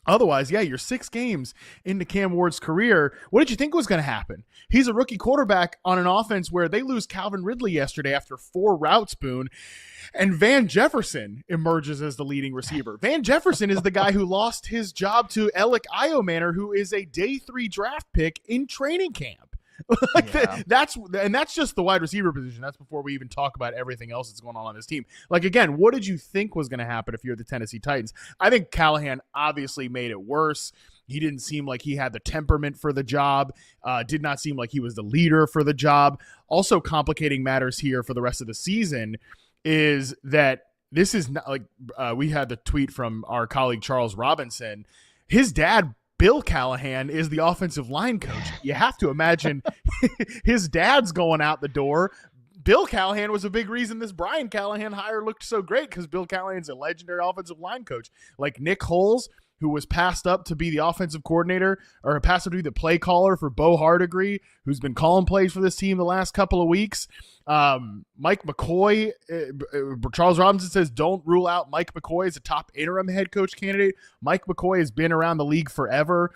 Otherwise, yeah, you're 6 games into Cam Ward's career. What did you think was going to happen? He's a rookie quarterback on an offense where they lose Calvin Ridley yesterday after 4 routes, Boone, and Van Jefferson emerges as the leading receiver. Van Jefferson is the guy who lost his job to Alec Iomanner, who is a day 3 draft pick in training camp. That's just the wide receiver position. That's before we even talk about everything else that's going on this team. Like, again, what did you think was going to happen if you're the Tennessee Titans? I think Callahan obviously made it worse. He didn't seem like he had the temperament for the job. Did not seem like he was the leader for the job. Also complicating matters here for the rest of the season is that this is not like we had the tweet from our colleague Charles Robinson. His dad, Bill Callahan, is the offensive line coach. You have to imagine his dad's going out the door. Bill Callahan was a big reason this Brian Callahan hire looked so great, because Bill Callahan's a legendary offensive line coach. Like Nick Holes, who was passed up to be the offensive coordinator, or passed up to be the play caller for Bo Hardigree, who's been calling plays for this team the last couple of weeks. Mike McCoy, Charles Robinson says don't rule out Mike McCoy as a top interim head coach candidate. Mike McCoy has been around the league forever.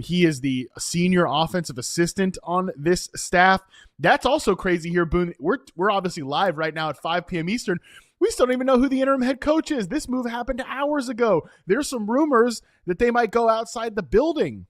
He is the senior offensive assistant on this staff. That's also crazy here, Boone. We're obviously live right now at 5 p.m. Eastern. We still don't even know who the interim head coach is. This move happened hours ago. There's some rumors that they might go outside the building.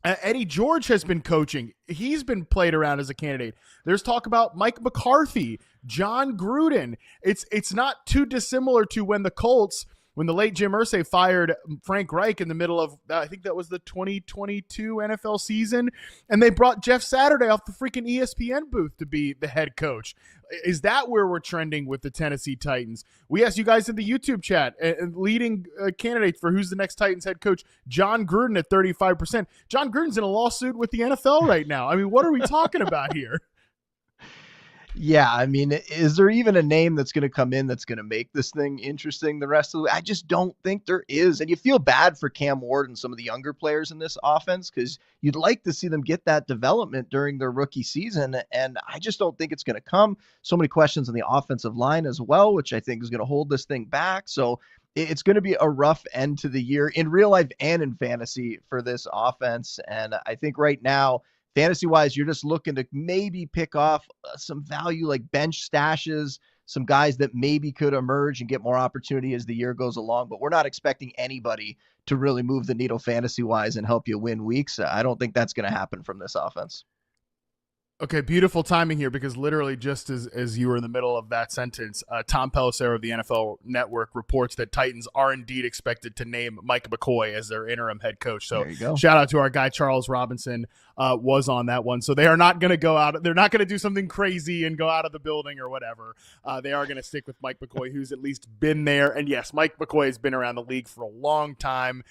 Eddie George has been coaching. He's been played around as a candidate. There's talk about Mike McCarthy, John Gruden. It's not too dissimilar to when the late Jim Irsay fired Frank Reich in the middle of, I think that was the 2022 NFL season, and they brought Jeff Saturday off the freaking ESPN booth to be the head coach. Is that where we're trending with the Tennessee Titans? We asked you guys in the YouTube chat, leading candidate for who's the next Titans head coach, John Gruden at 35%. John Gruden's in a lawsuit with the NFL right now. I mean, what are we talking about here? Yeah, I mean, is there even a name that's going to come in that's going to make this thing interesting the rest of the way? I just don't think there is. And you feel bad for Cam Ward and some of the younger players in this offense, because you'd like to see them get that development during their rookie season. And I just don't think it's going to come. So many questions on the offensive line as well, which I think is going to hold this thing back. So it's going to be a rough end to the year in real life and in fantasy for this offense. And I think right now, fantasy-wise, you're just looking to maybe pick off some value like bench stashes, some guys that maybe could emerge and get more opportunity as the year goes along. But we're not expecting anybody to really move the needle fantasy-wise and help you win weeks. I don't think that's going to happen from this offense. Okay, beautiful timing here, because literally just as you were in the middle of that sentence, Tom Pelissero of the NFL Network reports that Titans are indeed expected to name Mike McCoy as their interim head coach. So shout out to our guy Charles Robinson, was on that one. So they are not going to go out. They're not going to do something crazy and go out of the building or whatever. They are going to stick with Mike McCoy, who's at least been there. And yes, Mike McCoy has been around the league for a long time.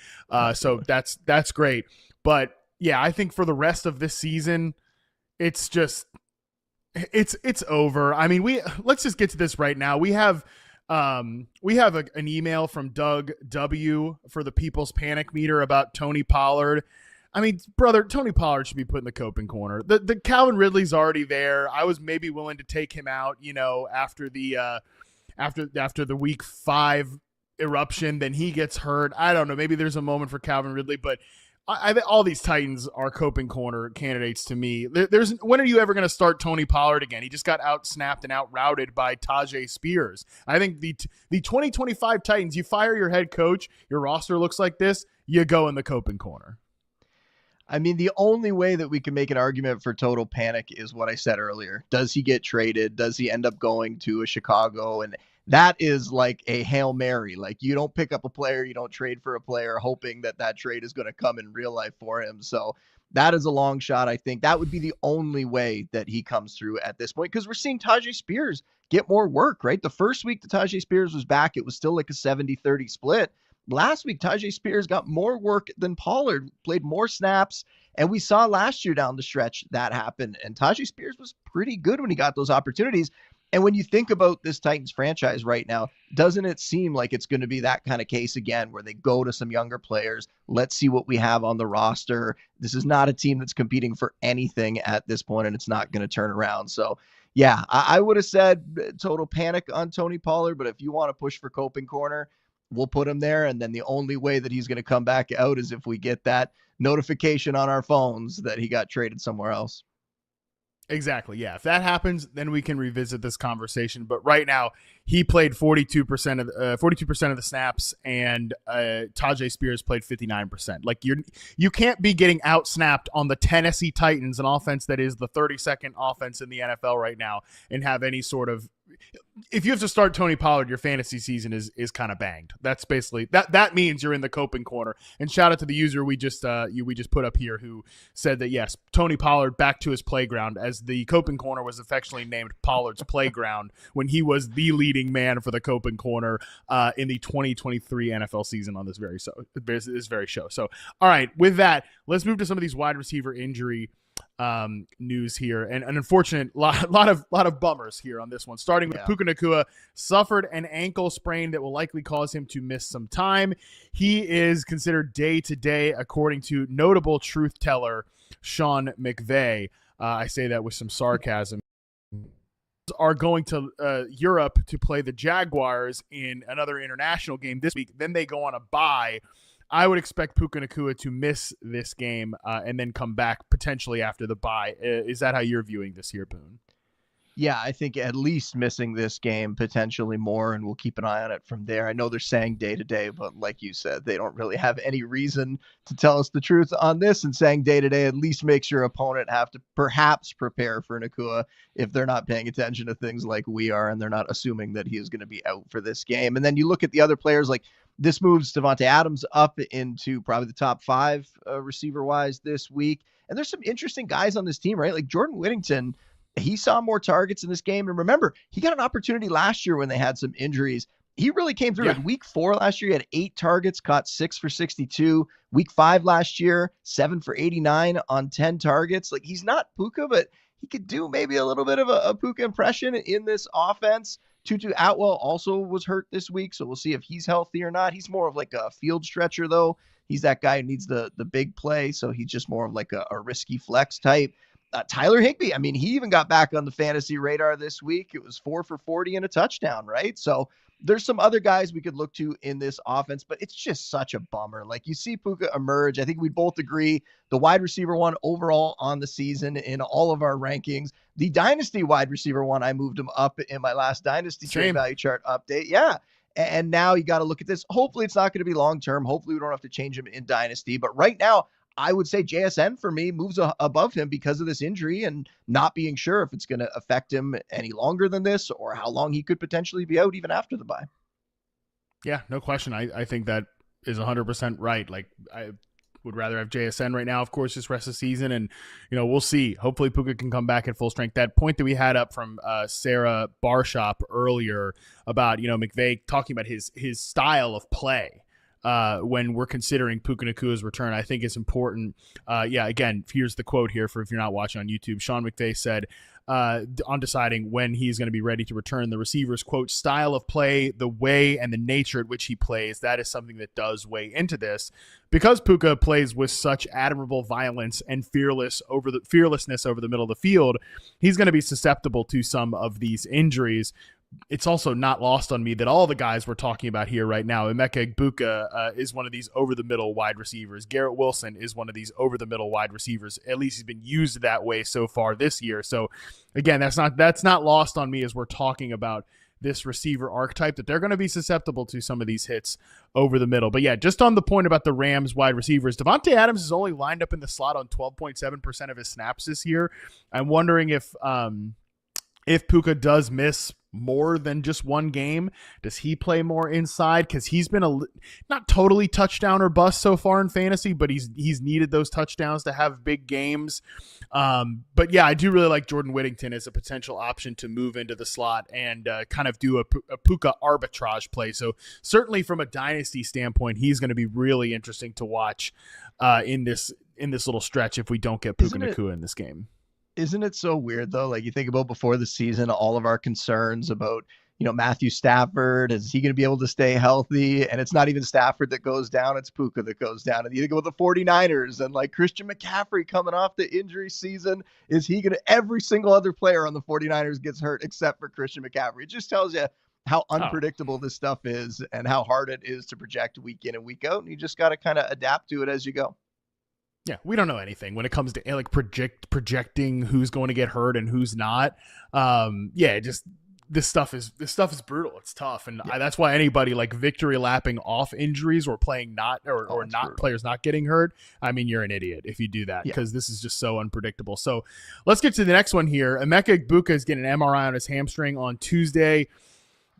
So that's great. But yeah, I think for the rest of this season, it's over. I mean, let's just get to this right now. We have an email from Doug W. for the People's Panic Meter about Tony Pollard. I mean, brother, Tony Pollard should be put in the coping corner. The Calvin Ridley's already there. I was maybe willing to take him out, after the week 5 eruption. Then he gets hurt. I don't know. Maybe there's a moment for Calvin Ridley, but all these Titans are coping corner candidates to me. When are you ever going to start Tony Pollard again? He just got out-snapped and out-routed by Tajay Spears. I think the 2025 Titans, you fire your head coach, your roster looks like this, you go in the coping corner. I mean, the only way that we can make an argument for total panic is what I said earlier. Does he get traded? Does he end up going to a Chicago? And that is like a Hail Mary. Like, you don't pick up a player, you don't trade for a player hoping that trade is going to come in real life for him. So that is a long shot. I think that would be the only way that he comes through at this point, because we're seeing Tajay Spears get more work, right? The first week that Tajay Spears was back, it was still like a 70-30 split. Last week, Tajay Spears got more work than Pollard, played more snaps, and we saw last year down the stretch that happen. And Tajay Spears was pretty good when he got those opportunities. And when you think about this Titans franchise right now, doesn't it seem like it's going to be that kind of case again, where they go to some younger players? Let's see what we have on the roster. This is not a team that's competing for anything at this point, and it's not going to turn around. So, yeah, I would have said total panic on Tony Pollard, but if you want to push for coping corner, we'll put him there. And then the only way that he's going to come back out is if we get that notification on our phones that he got traded somewhere else. Exactly. Yeah. If that happens, then we can revisit this conversation. But right now, he played 42% of the snaps, and Tajay Spears played 59%. Like you can't be getting out snapped on the Tennessee Titans, an offense that is the 32nd offense in the NFL right now, and have any sort of. If you have to start Tony Pollard, your fantasy season is kind of banged. That's basically that means you're in the coping corner. And shout out to the user we just put up here who said that yes, Tony Pollard back to his playground, as the coping corner was affectionately named Pollard's playground when he was the leading man for the coping corner in the 2023 NFL season on this very show. So all right, with that, let's move to some of these wide receiver injury news here, and an unfortunate lot of bummers here on this one. Starting with Puka Nacua, suffered an ankle sprain that will likely cause him to miss some time. He is considered day to day, according to notable truth teller Sean McVay. I say that with some sarcasm. Are going to Europe to play the Jaguars in another international game this week. Then they go on a bye. I would expect Puka Nacua to miss this game and then come back potentially after the bye. Is that how you're viewing this here, Boone? Yeah, I think at least missing this game, potentially more, and we'll keep an eye on it from there. I know they're saying day to day, but like you said, they don't really have any reason to tell us the truth on this, and saying day to day at least makes your opponent have to perhaps prepare for Nacua if they're not paying attention to things like we are, and they're not assuming that he is going to be out for this game. And then you look at the other players, like this moves Davante Adams up into probably the top 5 receiver-wise this week. And there's some interesting guys on this team, right? Like Jordan Whittington, he saw more targets in this game. And remember, he got an opportunity last year when they had some injuries. He really came through. In week 4 last year, he had 8 targets, caught 6 for 62. Week 5 last year, 7 for 89 on 10 targets. Like, he's not Puka, but he could do maybe a little bit of a Puka impression in this offense. Tutu Atwell also was hurt this week, so we'll see if he's healthy or not. He's more of like a field stretcher, though. He's that guy who needs the big play, so he's just more of like a risky flex type. Tyler Higbee, I mean, he even got back on the fantasy radar this week. It was 4 for 40 and a touchdown, right? So there's some other guys we could look to in this offense, but it's just such a bummer. Like, you see Puka emerge. I think we both agree the wide receiver one overall on the season in all of our rankings. The dynasty wide receiver one, I moved him up in my last dynasty trade value chart update. Yeah. And now you got to look at this. Hopefully it's not going to be long-term. Hopefully we don't have to change him in dynasty, but right now I would say JSN for me moves above him because of this injury and not being sure if it's going to affect him any longer than this or how long he could potentially be out even after the bye. Yeah, no question. I think that is 100% right. Like, I would rather have JSN right now, of course, this rest of the season. And, we'll see. Hopefully Puka can come back at full strength. That point that we had up from Sarah Barshop earlier about, McVay talking about his style of play. When we're considering Puka Nacua's return, I think it's important. Again, here's the quote here for if you're not watching on YouTube. Sean McVay said on deciding when he's going to be ready to return, the receiver's, quote, style of play, the way and the nature at which he plays, that is something that does weigh into this. Because Puka plays with such admirable violence and fearlessness over the middle of the field, he's going to be susceptible to some of these injuries. It's also not lost on me that all the guys we're talking about here right now, Emeka Egbuka is one of these over-the-middle wide receivers. Garrett Wilson is one of these over-the-middle wide receivers. At least he's been used that way so far this year. So, again, that's not lost on me as we're talking about this receiver archetype, that they're going to be susceptible to some of these hits over the middle. But, yeah, just on the point about the Rams wide receivers, Davante Adams is only lined up in the slot on 12.7% of his snaps this year. I'm wondering if Puka does miss more than just one game, does he play more inside? Because he's been not totally touchdown or bust so far in fantasy, but he's needed those touchdowns to have big games. But yeah, I do really like Jordan Whittington as a potential option to move into the slot and kind of do a Puka arbitrage play. So certainly from a dynasty standpoint, he's going to be really interesting to watch in this little stretch if we don't get Puka Nacua in this game. Isn't it so weird, though? Like, you think about before the season, all of our concerns about, Matthew Stafford, is he going to be able to stay healthy? And it's not even Stafford that goes down, it's Puka that goes down. And you think about the 49ers and like Christian McCaffrey coming off the injury season. Is he going to, every single other player on the 49ers gets hurt except for Christian McCaffrey. It just tells you how unpredictable this stuff is and how hard it is to project week in and week out. And you just got to kind of adapt to it as you go. Yeah, we don't know anything when it comes to like projecting who's going to get hurt and who's not. This stuff is brutal. It's tough, and that's why anybody like victory lapping off injuries or playing not or not brutal. Players not getting hurt. I mean, you're an idiot if you do that because this is just so unpredictable. So let's get to the next one here. Emeka Egbuka is getting an MRI on his hamstring on Tuesday.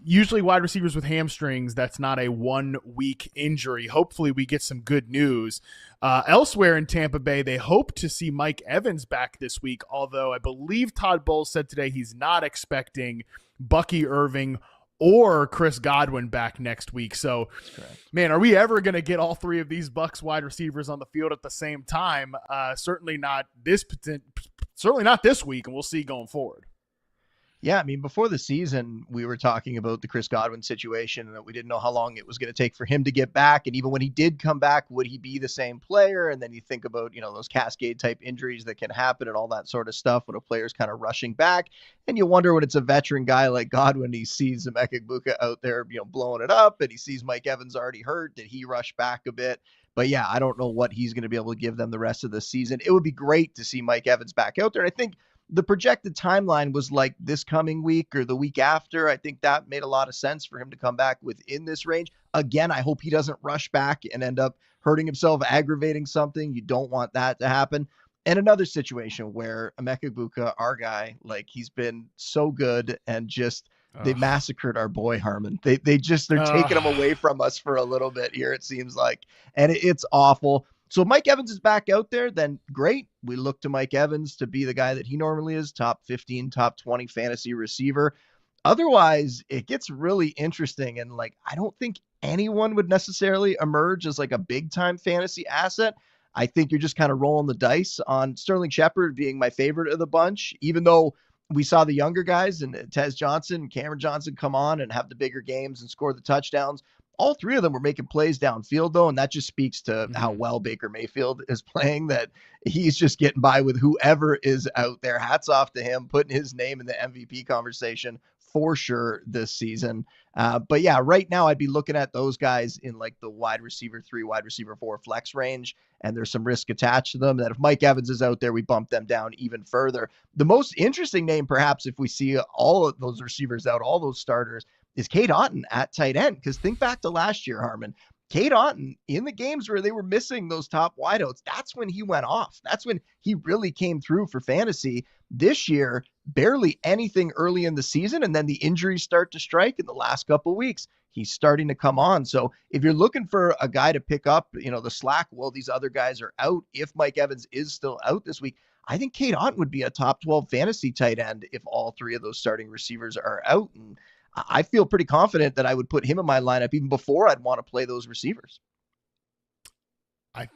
Usually wide receivers with hamstrings, that's not a 1 week injury. Hopefully we get some good news. Elsewhere in Tampa Bay, they hope to see Mike Evans back this week, although I believe Todd Bowles said today he's not expecting Bucky Irving or Chris Godwin back next week. So, man, are we ever going to get all 3 of these Bucs wide receivers on the field at the same time? Certainly not this week, and we'll see going forward. Yeah, I mean, before the season, we were talking about the Chris Godwin situation and that we didn't know how long it was going to take for him to get back. And even when he did come back, would he be the same player? And then you think about, those cascade type injuries that can happen and all that sort of stuff when a player's kind of rushing back. And you wonder when it's a veteran guy like Godwin, he sees Emeka Egbuka out there, blowing it up, and he sees Mike Evans already hurt. Did he rush back a bit? But yeah, I don't know what he's going to be able to give them the rest of the season. It would be great to see Mike Evans back out there. And I think the projected timeline was like this coming week or the week after. I think that made a lot of sense for him to come back within this range. Again, I hope he doesn't rush back and end up hurting himself, aggravating something. You don't want that to happen. And another situation where Emeka Egbuka, our guy, like he's been so good and just they massacred our boy Harmon. They're taking him away from us for a little bit here, it seems like. And it's awful. So if Mike Evans is back out there, then great. We look to Mike Evans to be the guy that he normally is, top 15, top 20 fantasy receiver. Otherwise, it gets really interesting. And I don't think anyone would necessarily emerge as like a big time fantasy asset. I think you're just kind of rolling the dice on Sterling Shepard being my favorite of the bunch, even though we saw the younger guys and Tez Johnson and Cameron Johnson come on and have the bigger games and score the touchdowns. All 3 of them were making plays downfield, though, and that just speaks to how well Baker Mayfield is playing, that he's just getting by with whoever is out there. Hats off to him, putting his name in the MVP conversation for sure this season. But yeah, right now I'd be looking at those guys in like the wide receiver 3, wide receiver 4 flex range, and there's some risk attached to them. That if Mike Evans is out there, we bump them down even further. The most interesting name, perhaps, if we see all of those receivers out, all those starters, is Cade Otton at tight end. Because think back to last year, Harmon. Cade Otton, in the games where they were missing those top wideouts, that's when he went off. That's when he really came through for fantasy. This year, barely anything early in the season, and then the injuries start to strike in the last couple of weeks. He's starting to come on. So if you're looking for a guy to pick up, the slack while these other guys are out, if Mike Evans is still out this week, I think Cade Otton would be a top 12 fantasy tight end if all 3 of those starting receivers are out. And I feel pretty confident that I would put him in my lineup even before I'd want to play those receivers. I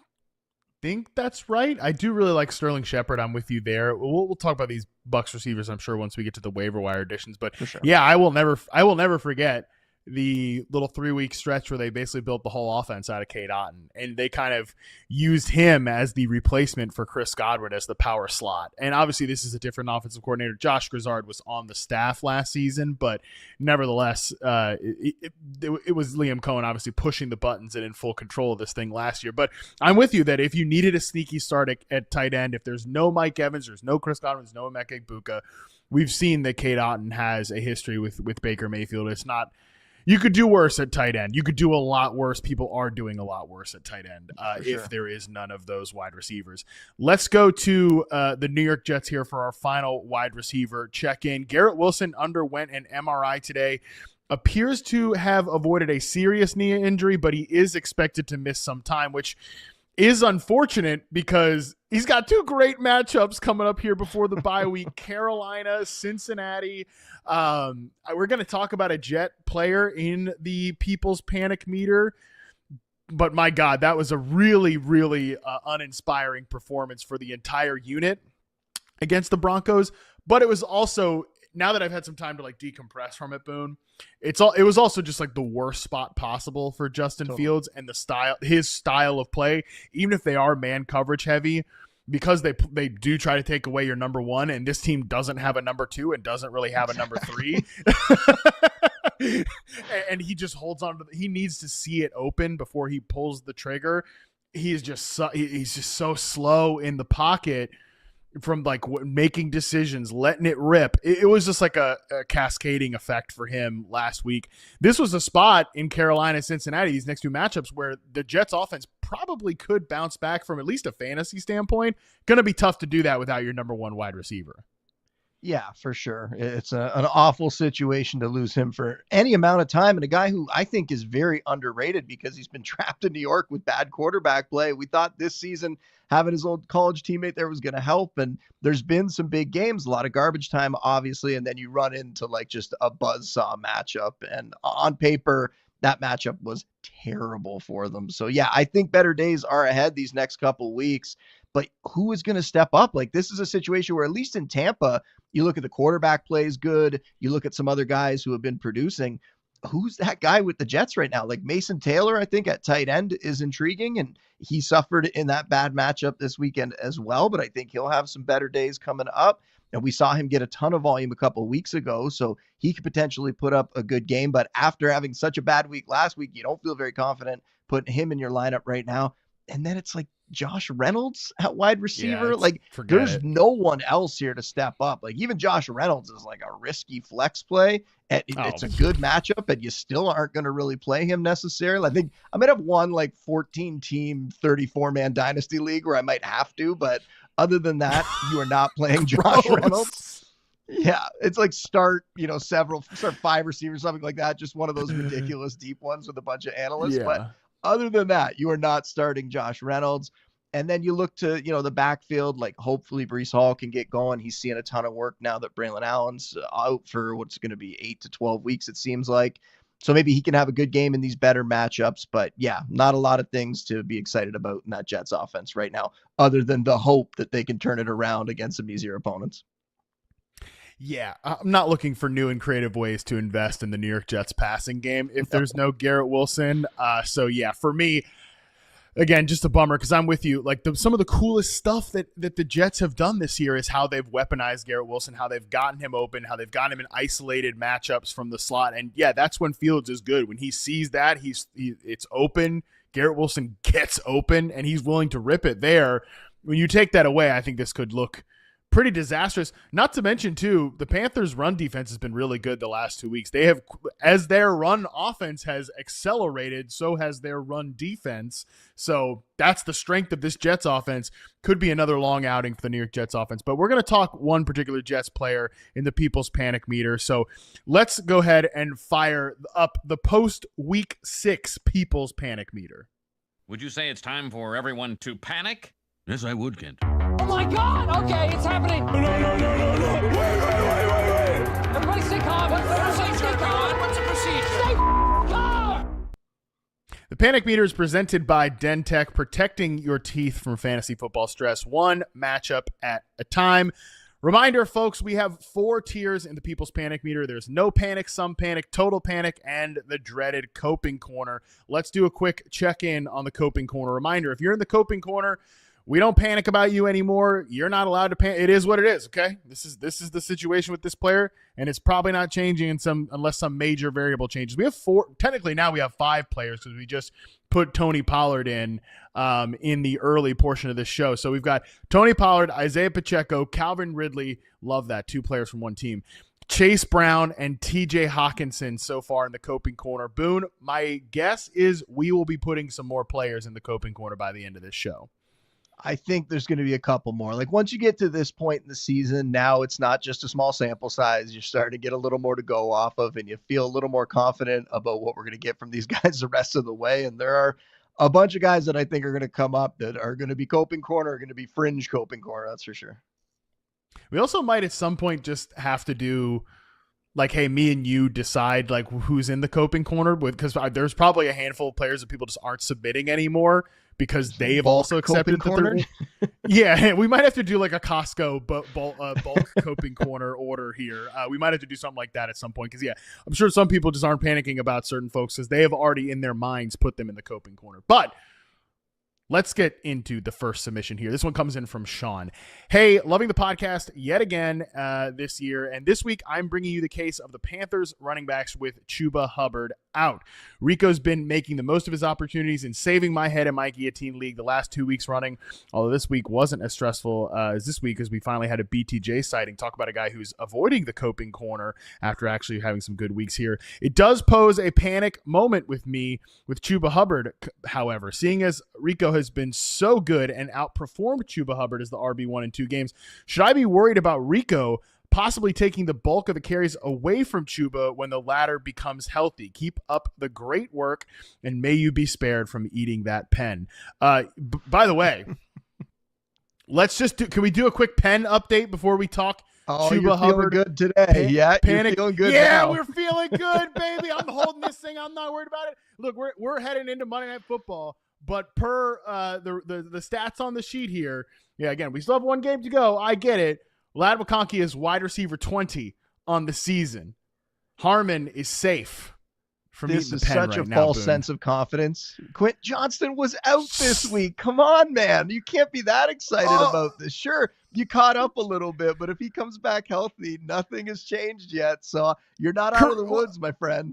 think that's right. I do really like Sterling Shepard. I'm with you there. We'll talk about these Bucs receivers, I'm sure, once we get to the waiver wire additions. But for sure. Yeah, I will never forget the little 3-week stretch where they basically built the whole offense out of Cade Otton, and they kind of used him as the replacement for Chris Godwin as the power slot. And obviously this is a different offensive coordinator. Josh Grizzard was on the staff last season, but nevertheless, it was Liam Cohen obviously pushing the buttons and in full control of this thing last year. But I'm with you that if you needed a sneaky start at tight end, if there's no Mike Evans, there's no Chris Godwin, there's no Emeka Egbuka, we've seen that Cade Otton has a history with Baker Mayfield. It's not. You could do worse at tight end. You could do a lot worse. People are doing a lot worse at tight end if there is none of those wide receivers. Let's go to the New York Jets here for our final wide receiver check-in. Garrett Wilson underwent an MRI today. Appears to have avoided a serious knee injury, but he is expected to miss some time, which is unfortunate because he's got 2 great matchups coming up here before the bye week. Carolina, Cincinnati. We're going to talk about a Jet player in the People's Panic Meter, but my God, that was a really, really uninspiring performance for the entire unit against the Broncos. But it was also, now that I've had some time to like decompress from it, Boone, it was also just like the worst spot possible for Justin Fields and his style of play, even if they are man coverage heavy, because they do try to take away your number 1, and this team doesn't have a number 2 and doesn't really have a number 3. and he just holds on to he needs to see it open before he pulls the trigger. He's just so slow in the pocket from like making decisions, letting it rip. It was just like a cascading effect for him last week. This was a spot in Carolina, Cincinnati, these next two matchups where the Jets offense probably could bounce back from at least a fantasy standpoint. Going to be tough to do that without your number one wide receiver. Yeah, for sure. It's an awful situation to lose him for any amount of time. And a guy who I think is very underrated because he's been trapped in New York with bad quarterback play. We thought this season having his old college teammate there was going to help. And there's been some big games, a lot of garbage time, obviously. And then you run into like just a buzzsaw matchup. And on paper, that matchup was terrible for them. So yeah, I think better days are ahead these next couple weeks. But who is going to step up? Like, this is a situation where, at least in Tampa, you look at the quarterback plays good. You look at some other guys who have been producing. Who's that guy with the Jets right now? Like Mason Taylor, I think at tight end is intriguing, and he suffered in that bad matchup this weekend as well. But I think he'll have some better days coming up. And we saw him get a ton of volume a couple of weeks ago, so he could potentially put up a good game. But after having such a bad week last week, you don't feel very confident putting him in your lineup right now. And then it's like Josh Reynolds at wide receiver. Yeah, like there's no one else here to step up. Like even Josh Reynolds is like a risky flex play. And it's a good matchup, and you still aren't going to really play him necessarily. I think I might have won like 14 team, 34 man dynasty league where I might have to, but other than that, you are not playing Josh Reynolds. Yeah, it's like start 5 receivers, something like that. Just one of those ridiculous deep ones with a bunch of analysts. Yeah. But other than that, you are not starting Josh Reynolds. And then you look to, the backfield, like hopefully Breece Hall can get going. He's seeing a ton of work now that Braylon Allen's out for what's going to be 8 to 12 weeks, it seems like. So maybe he can have a good game in these better matchups. But yeah, not a lot of things to be excited about in that Jets offense right now, other than the hope that they can turn it around against some easier opponents. Yeah, I'm not looking for new and creative ways to invest in the New York Jets passing game if there's no Garrett Wilson. So yeah, for me, again, just a bummer because I'm with you. Like some of the coolest stuff that the Jets have done this year is how they've weaponized Garrett Wilson, how they've gotten him open, how they've gotten him in isolated matchups from the slot. And yeah, that's when Fields is good. When he sees that it's open, Garrett Wilson gets open and he's willing to rip it there. When you take that away, I think this could look pretty disastrous. Not to mention, too, the Panthers' run defense has been really good the last 2 weeks. They have, as their run offense has accelerated, so has their run defense. So that's the strength of this Jets offense. Could be another long outing for the New York Jets offense. But we're going to talk one particular Jets player in the People's Panic Meter. So let's go ahead and fire up the post-Week 6 People's Panic Meter. Would you say it's time for everyone to panic? Yes, I would, Kent. Oh my God! Okay, it's happening. No! Wait! Everybody stay calm. Stay calm. What's the procedure? Stay calm. The Panic Meter is presented by Dentech, protecting your teeth from fantasy football stress, one matchup at a time. Reminder, folks, we have 4 tiers in the People's Panic Meter. There's no panic, some panic, total panic, and the dreaded coping corner. Let's do a quick check-in on the coping corner. Reminder, if you're in the coping corner, we don't panic about you anymore. You're not allowed to panic. It is what it is, okay? This is the situation with this player, and it's probably not changing unless some major variable changes. We have 4. Technically, now we have 5 players because we just put Tony Pollard in the early portion of this show. So we've got Tony Pollard, Isaiah Pacheco, Calvin Ridley. Love that. 2 players from one team. Chase Brown and TJ Hawkinson so far in the coping corner. Boone, my guess is we will be putting some more players in the coping corner by the end of this show. I think there's going to be a couple more. Like once you get to this point in the season, now it's not just a small sample size. You're starting to get a little more to go off of, and you feel a little more confident about what we're going to get from these guys the rest of the way. And there are a bunch of guys that I think are going to come up that are going to be coping corner, are going to be fringe coping corner. That's for sure. We also might at some point just have to do like, hey, me and you decide like who's in the coping corner because there's probably a handful of players that people just aren't submitting anymore because they've also accepted corner. Yeah, we might have to do like a Costco bulk coping corner order here. We might have to do something like that at some point because, yeah, I'm sure some people just aren't panicking about certain folks because they have already in their minds put them in the coping corner. But Let's get into the first submission here. This one comes in from Sean. Hey, loving the podcast yet again this year. And this week, I'm bringing you the case of the Panthers running backs with Chuba Hubbard out. Rico's been making the most of his opportunities and saving my head in my guillotine league the last 2 weeks running. Although this week wasn't as stressful as this week, as we finally had a BTJ sighting. Talk about a guy who's avoiding the coping corner after actually having some good weeks here. It does pose a panic moment with me with Chuba Hubbard, however, seeing as Rico has been so good and outperformed Chuba Hubbard as the RB1 in 2 games. Should I be worried about Rico possibly taking the bulk of the carries away from Chuba when the latter becomes healthy? Keep up the great work, and may you be spared from eating that pen. By the way, can we do a quick pen update before we talk? Oh, Chuba you're Hubbard feeling good today. Yeah, panic. You're feeling good yeah, now. We're feeling good, baby. I'm holding this thing. I'm not worried about it. Look, we're heading into Monday Night Football, but per the stats on the sheet here, yeah, again, we still have 1 game to go. I get it. Lad McConkey is wide receiver 20 on the season. Harmon is safe from This eating is the pen such right a now, false Boone. sense of confidence. Quint Johnston was out this week. Come on, man. You can't be that excited about this. Sure, you caught up a little bit, but if he comes back healthy, nothing has changed yet. So you're not out of the woods, my friend.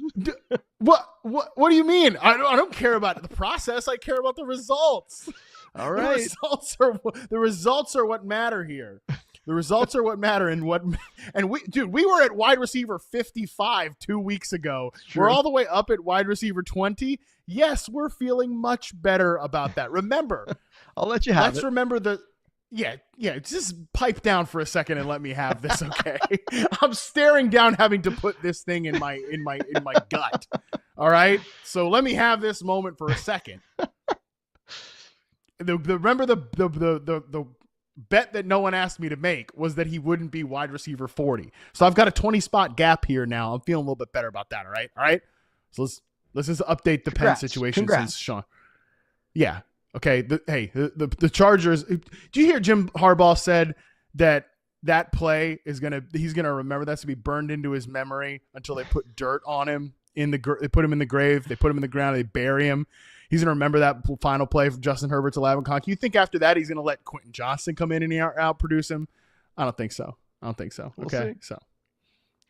What do you mean? I don't care about the process. I care about the results. All right. The results are what matter here. The results are what matter, and we were at wide receiver 55 2 weeks ago. True. We're all the way up at wide receiver 20. Yes, we're feeling much better about that. Remember, I'll let you have it. Remember just pipe down for a second and let me have this, okay? I'm staring down having to put this thing in my gut. All right? So let me have this moment for a second. Remember the bet that no one asked me to make was that he wouldn't be wide receiver 40. So I've got a 20 spot gap here now. I'm feeling a little bit better about that. All right. So let's just update the pen situation. Congrats. Since Sean. Yeah. Okay. The Chargers. Do you hear Jim Harbaugh said that play he's going to remember that's to be burned into his memory until they put dirt on him they put him in the grave. They put him in the ground. They bury him. He's going to remember that final play from Justin Herbert to Lavin Conk. You think after that he's going to let Quentin Johnston come in and outproduce him? I don't think so. Okay. We'll see. So,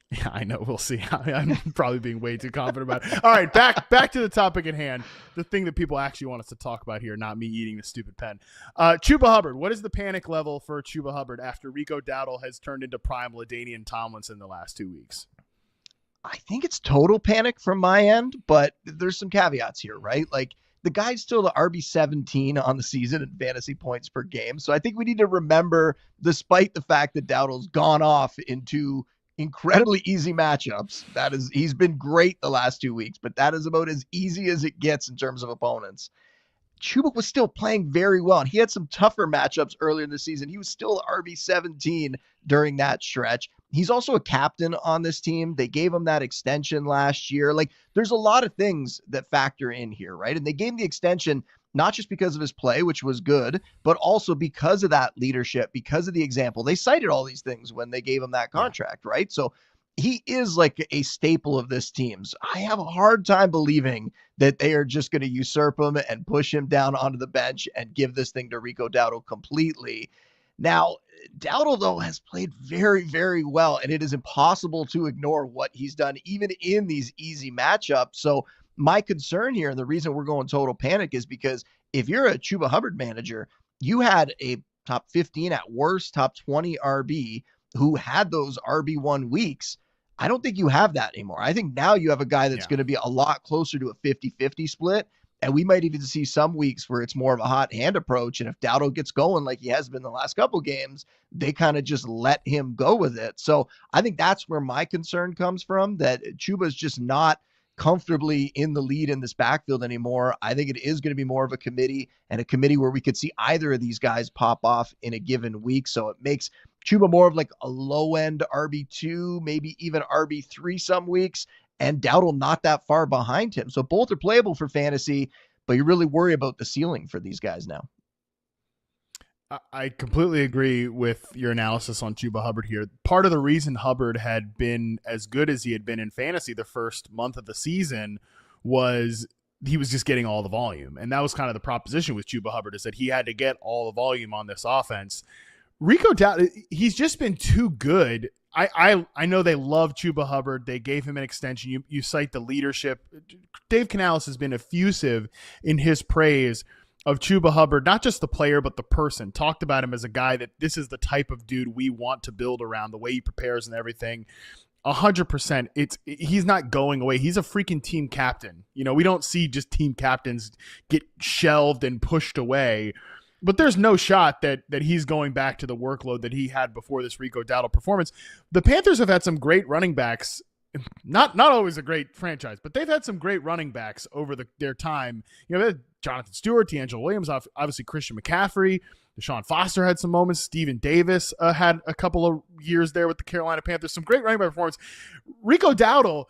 yeah, I know. We'll see. I'm probably being way too confident about it. All right, back to the topic at hand. The thing that people actually want us to talk about here, not me eating the stupid pen. Chuba Hubbard. What is the panic level for Chuba Hubbard after Rico Dowdle has turned into prime LaDainian Tomlinson the last 2 weeks? I think it's total panic from my end, but there's some caveats here, right? Like, the guy's still the RB17 on the season in fantasy points per game. So I think we need to remember, despite the fact that Dowdle's gone off into incredibly easy matchups, he's been great the last 2 weeks, but that is about as easy as it gets in terms of opponents. Chuba was still playing very well, and he had some tougher matchups earlier in the season. He was still RB17 during that stretch. He's also a captain on this team. They gave him that extension last year. Like, there's a lot of things that factor in here, right? And they gave him the extension not just because of his play, which was good, but also because of that leadership, because of the example. They cited all these things when they gave him that contract, right? So he is like a staple of this team's. I have a hard time believing that they are just going to usurp him and push him down onto the bench and give this thing to Rico Dowdle completely. Now, Dowdle, though, has played very, very well, and it is impossible to ignore what he's done, even in these easy matchups. So my concern here, and the reason we're going total panic, is because if you're a Chuba Hubbard manager, you had a top 15 at worst, top 20 RB who had those RB1 weeks. I don't think you have that anymore. I think now you have a guy that's going to be a lot closer to a 50-50 split. And we might even see some weeks where it's more of a hot hand approach. And if Dowdle gets going like he has been the last couple games, they kind of just let him go with it. So I think that's where my concern comes from, that Chuba's just not comfortably in the lead in this backfield anymore. I think it is going to be more of a committee, and a committee where we could see either of these guys pop off in a given week. So it makes Chuba more of like a low end RB2, maybe even RB3 some weeks, and Dowdle not that far behind him. So both are playable for fantasy, but you really worry about the ceiling for these guys now. I completely agree with your analysis on Chuba Hubbard here. Part of the reason Hubbard had been as good as he had been in fantasy the first month of the season was he was just getting all the volume. And that was kind of the proposition with Chuba Hubbard, is that he had to get all the volume on this offense. Rico Dowdle, he's just been too good. I know they love Chuba Hubbard. They gave him an extension. You cite the leadership. Dave Canales has been effusive in his praise of Chuba Hubbard, not just the player, but the person. Talked about him as a guy that this is the type of dude we want to build around, the way he prepares and everything. 100%. He's not going away. He's a freaking team captain. You know, we don't see just team captains get shelved and pushed away. But there's no shot that he's going back to the workload that he had before this Rico Dowdle performance. The Panthers have had some great running backs. Not always a great franchise, but they've had some great running backs over their time. You know, they had Jonathan Stewart, D'Angelo Williams, obviously Christian McCaffrey. Deshaun Foster had some moments. Steven Davis had a couple of years there with the Carolina Panthers. Some great running back performance. Rico Dowdle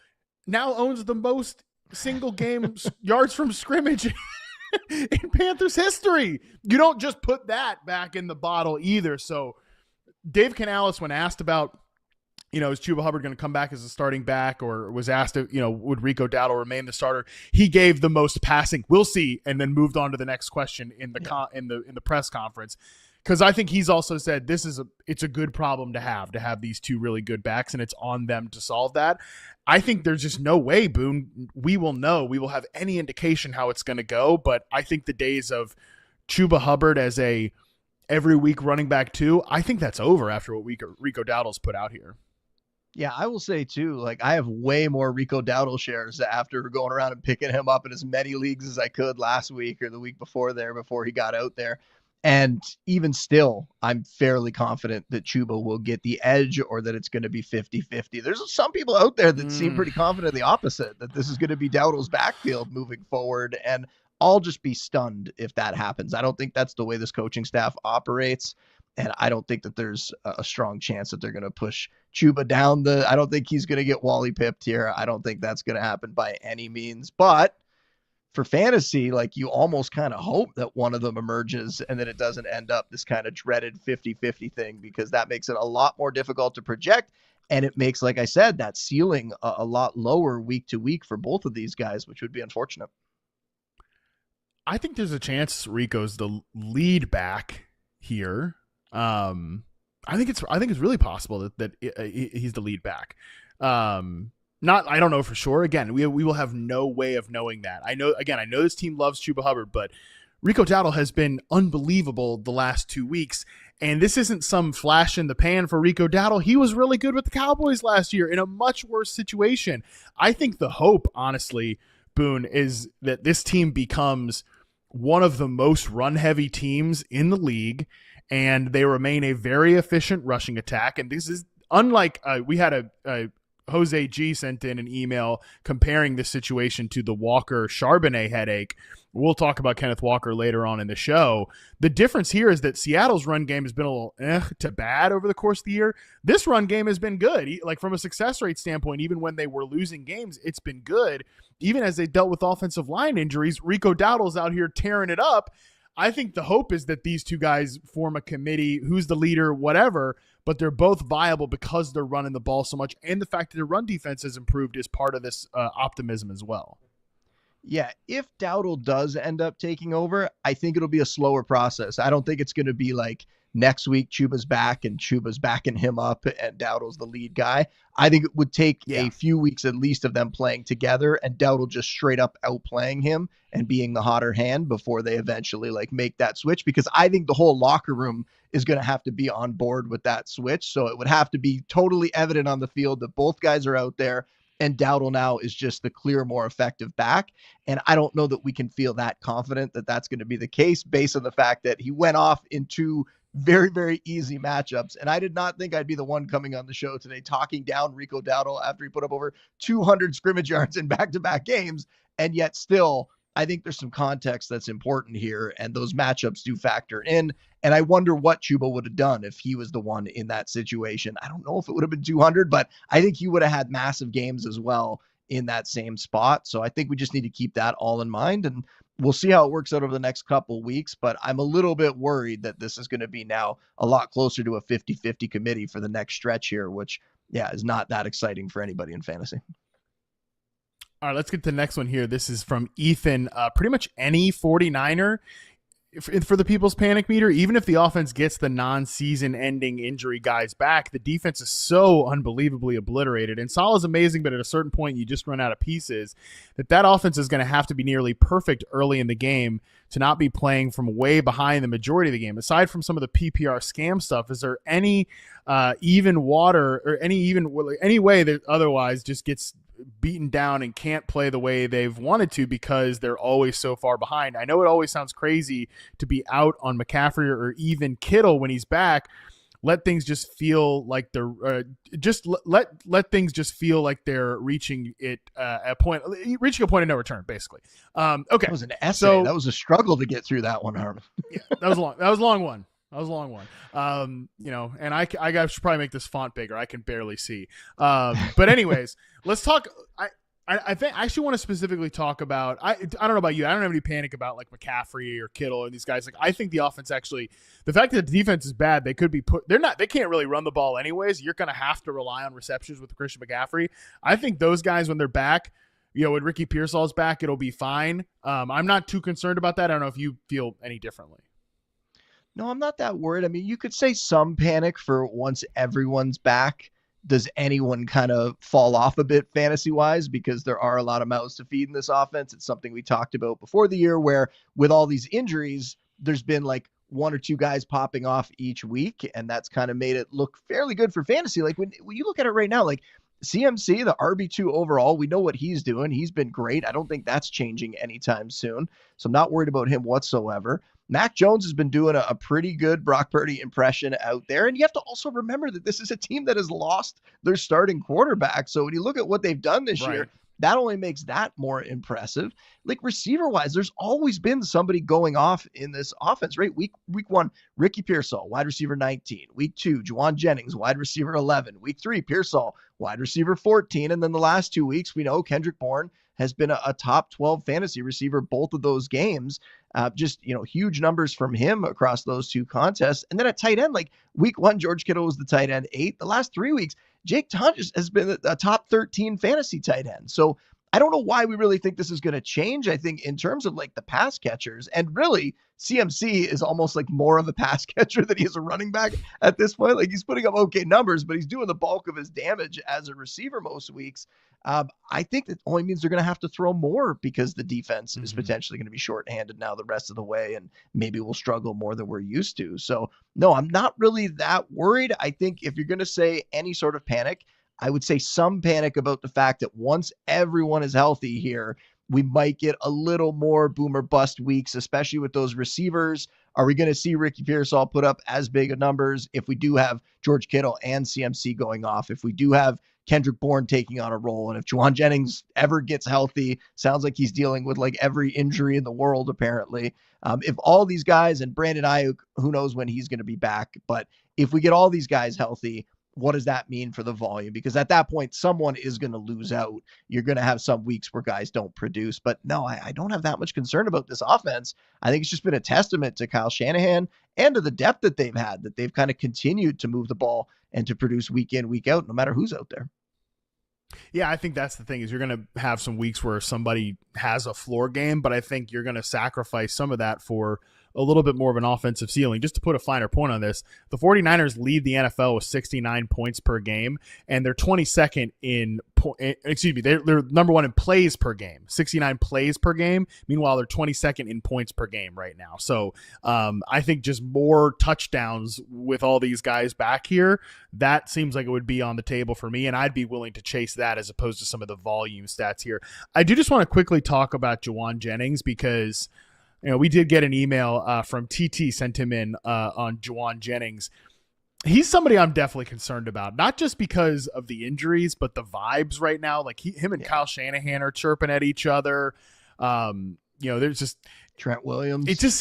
now owns the most single game yards from scrimmage in Panthers history. You don't just put that back in the bottle either. So Dave Canales, when asked about, you know, is Chuba Hubbard going to come back as a starting back, or was asked, you know, would Rico Dowdle remain the starter? He gave the most passing, we'll see, and then moved on to the next question in the in the press conference. Because I think he's also said it's a good problem to have these two really good backs, and it's on them to solve that. I think there's just no way, Boone, we will have any indication how it's going to go. But I think the days of Chuba Hubbard as a every week running back too, I think that's over after what Rico Dowdle's put out here. Yeah, I will say too, like I have way more Rico Dowdle shares after going around and picking him up in as many leagues as I could last week or the week before he got out there. And even still, I'm fairly confident that Chuba will get the edge, or that it's going to be 50-50. There's some people out there that seem pretty confident the opposite, that this is going to be Dowdle's backfield moving forward. And I'll just be stunned if that happens. I don't think that's the way this coaching staff operates. And I don't think that there's a strong chance that they're going to push Chuba down I don't think he's going to get Wally pipped here. I don't think that's going to happen by any means. But for fantasy, like you almost kind of hope that one of them emerges and that it doesn't end up this kind of dreaded 50-50 thing, because that makes it a lot more difficult to project. And it makes, like I said, that ceiling a lot lower week to week for both of these guys, which would be unfortunate. I think there's a chance Rico's the lead back here. I think it's really possible that he's the lead back. I don't know for sure. Again, we will have no way of knowing that. I know this team loves Chuba Hubbard, but Rico Dowdle has been unbelievable the last 2 weeks. And this isn't some flash in the pan for Rico Dowdle. He was really good with the Cowboys last year in a much worse situation. I think the hope, honestly, Boone, is that this team becomes one of the most run-heavy teams in the league, and they remain a very efficient rushing attack. And this is unlike we had a Jose G sent in an email comparing this situation to the Walker Charbonnet headache. We'll talk about Kenneth Walker later on in the show. The difference here is that Seattle's run game has been a little to bad over the course of the year. This run game has been good. Like from a success rate standpoint, even when they were losing games, it's been good. Even as they dealt with offensive line injuries, Rico Dowdle's out here tearing it up. I think the hope is that these two guys form a committee, who's the leader, whatever, but they're both viable because they're running the ball so much. And the fact that their run defense has improved is part of this optimism as well. Yeah, if Dowdle does end up taking over, I think it'll be a slower process. I don't think it's going to be like next week Chuba's back and Chuba's backing him up and Dowdle's the lead guy. I think it would take a few weeks at least of them playing together and Dowdle just straight up outplaying him and being the hotter hand before they eventually like make that switch, because I think the whole locker room is going to have to be on board with that switch. So it would have to be totally evident on the field that both guys are out there and Dowdle now is just the clear, more effective back. And I don't know that we can feel that confident that that's going to be the case based on the fact that he went off in two very, very easy matchups. And I did not think I'd be the one coming on the show today talking down Rico Dowdle after he put up over 200 scrimmage yards in back-to-back games. And yet still, I think there's some context that's important here, and those matchups do factor in. And I wonder what Chuba would have done if he was the one in that situation. I don't know if it would have been 200, but I think he would have had massive games as well in that same spot. So I think we just need to keep that all in mind, and we'll see how it works out over the next couple weeks. But I'm a little bit worried that this is going to be now a lot closer to a 50-50 committee for the next stretch here, which, is not that exciting for anybody in fantasy. All right, let's get to the next one here. This is from Ethan. Pretty much any 49er for the People's Panic Meter, even if the offense gets the non-season ending injury guys back, the defense is so unbelievably obliterated. And Salah's amazing, but at a certain point, you just run out of pieces. That offense is going to have to be nearly perfect early in the game to not be playing from way behind the majority of the game. Aside from some of the PPR scam stuff, is there any even water or any way that otherwise just gets beaten down and can't play the way they've wanted to because they're always so far behind? I know it always sounds crazy to be out on McCaffrey or even Kittle when he's back. Let things just feel like they're let things just feel like they're reaching a point of no return, basically. Okay, that was an essay. So, that was a struggle to get through that one, Harmon. Yeah, that was long. That was a long one. And I should probably make this font bigger. I can barely see. But anyways, let's talk. I think I actually want to specifically talk about, I don't know about you. I don't have any panic about like McCaffrey or Kittle and these guys. Like, I think the offense actually, the fact that the defense is bad, they can't really run the ball anyways. You're going to have to rely on receptions with Christian McCaffrey. I think those guys, when they're back, when Ricky Pearsall's back, it'll be fine. I'm not too concerned about that. I don't know if you feel any differently. No, I'm not that worried. I mean, you could say some panic for once everyone's back. Does anyone kind of fall off a bit fantasy-wise? Because there are a lot of mouths to feed in this offense. It's something we talked about before the year where with all these injuries, there's been like one or two guys popping off each week, and that's kind of made it look fairly good for fantasy. Like when you look at it right now, like CMC, the RB2 overall, we know what he's doing. He's been great. I don't think that's changing anytime soon. So I'm not worried about him whatsoever. Mac Jones has been doing a pretty good Brock Purdy impression out there. And you have to also remember that this is a team that has lost their starting quarterback. So when you look at what they've done this year, that only makes that more impressive. Like receiver-wise, there's always been somebody going off in this offense, right? Week 1, Ricky Pearsall, wide receiver 19. Week 2, Juwan Jennings, wide receiver 11. Week 3, Pearsall, wide receiver 14. And then the last 2 weeks, we know Kendrick Bourne has been a top 12 fantasy receiver both of those games. Just, huge numbers from him across those two contests. And then at tight end, like week 1, George Kittle was the tight end 8. The last 3 weeks, Jake Tunch has been a top 13 fantasy tight end. So I don't know why we really think this is going to change. I think in terms of like the pass catchers, and really CMC is almost like more of a pass catcher than he is a running back at this point. Like he's putting up okay numbers, but he's doing the bulk of his damage as a receiver most weeks. I think that only means they're going to have to throw more because the defense is potentially going to be shorthanded now the rest of the way, and maybe we'll struggle more than we're used to. So no, I'm not really that worried. I think if you're going to say any sort of panic, I would say some panic about the fact that once everyone is healthy here, we might get a little more boom or bust weeks, especially with those receivers. Are we going to see Ricky Pearsall put up as big of numbers if we do have George Kittle and CMC going off? If we do have Kendrick Bourne taking on a role, and if Juwan Jennings ever gets healthy, sounds like he's dealing with like every injury in the world apparently. If all these guys, and Brandon Ayuk, who knows when he's going to be back, but if we get all these guys healthy, what does that mean for the volume? Because at that point, someone is going to lose out. You're going to have some weeks where guys don't produce. But no, I don't have that much concern about this offense. I think it's just been a testament to Kyle Shanahan and to the depth that they've had, that they've kind of continued to move the ball and to produce week in, week out, no matter who's out there. Yeah, I think that's the thing, is you're going to have some weeks where somebody has a floor game, but I think you're going to sacrifice some of that for a little bit more of an offensive ceiling. Just to put a finer point on this, the 49ers lead the NFL with 69 points per game, and they're 22nd in they're number 1 in plays per game, 69 plays per game. Meanwhile, they're 22nd in points per game right now. So I think just more touchdowns with all these guys back here, that seems like it would be on the table for me, and I'd be willing to chase that as opposed to some of the volume stats here. I do just want to quickly talk about Juwan Jennings, because we did get an email from TT, sent him in on Juwan Jennings. He's somebody I'm definitely concerned about, not just because of the injuries, but the vibes right now. Like him and Kyle Shanahan are chirping at each other. There's just Trent Williams. It just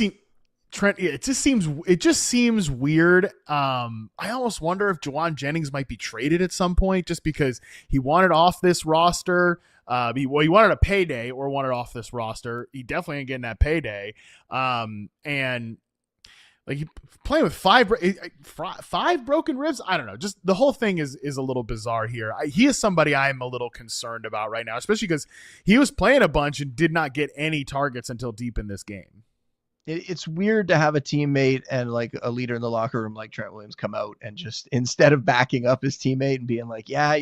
seems weird. I almost wonder if Juwan Jennings might be traded at some point, just because he wanted off this roster. He wanted a payday or wanted off this roster. He definitely ain't getting that payday. And Like, playing with five broken ribs. I don't know. Just the whole thing is a little bizarre here. He is somebody I'm a little concerned about right now, especially because he was playing a bunch and did not get any targets until deep in this game. It's weird to have a teammate and like a leader in the locker room like Trent Williams come out and just, instead of backing up his teammate and being like, yeah,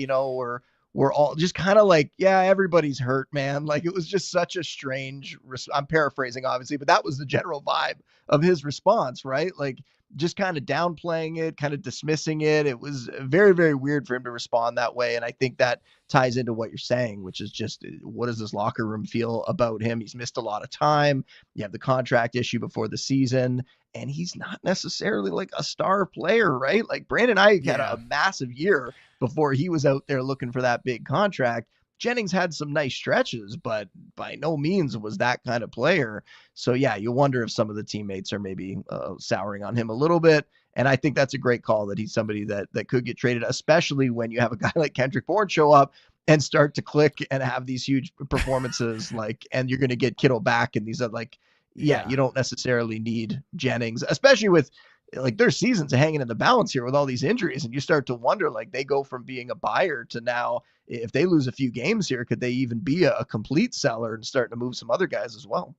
we're all just kind of like, yeah, everybody's hurt, man. Like, it was just such a strange, I'm paraphrasing obviously, but that was the general vibe of his response, right? Like, just kind of downplaying it, kind of dismissing it. It was very, very weird for him to respond that way. And I think that ties into what you're saying, which is just, what does this locker room feel about him? He's missed a lot of time. You have the contract issue before the season, and he's not necessarily like a star player, right? Like, Brandon Ayuk had a massive year before he was out there looking for that big contract. Jennings had some nice stretches, but by no means was that kind of player. So yeah, you wonder if some of the teammates are maybe souring on him a little bit. And I think that's a great call that he's somebody that could get traded, especially when you have a guy like Kendrick Bourne show up and start to click and have these huge performances, like, and you're going to get Kittle back. And these are like, you don't necessarily need Jennings, especially with like their seasons hanging in the balance here with all these injuries. And you start to wonder, like, they go from being a buyer to now, if they lose a few games here, could they even be a complete seller and starting to move some other guys as well?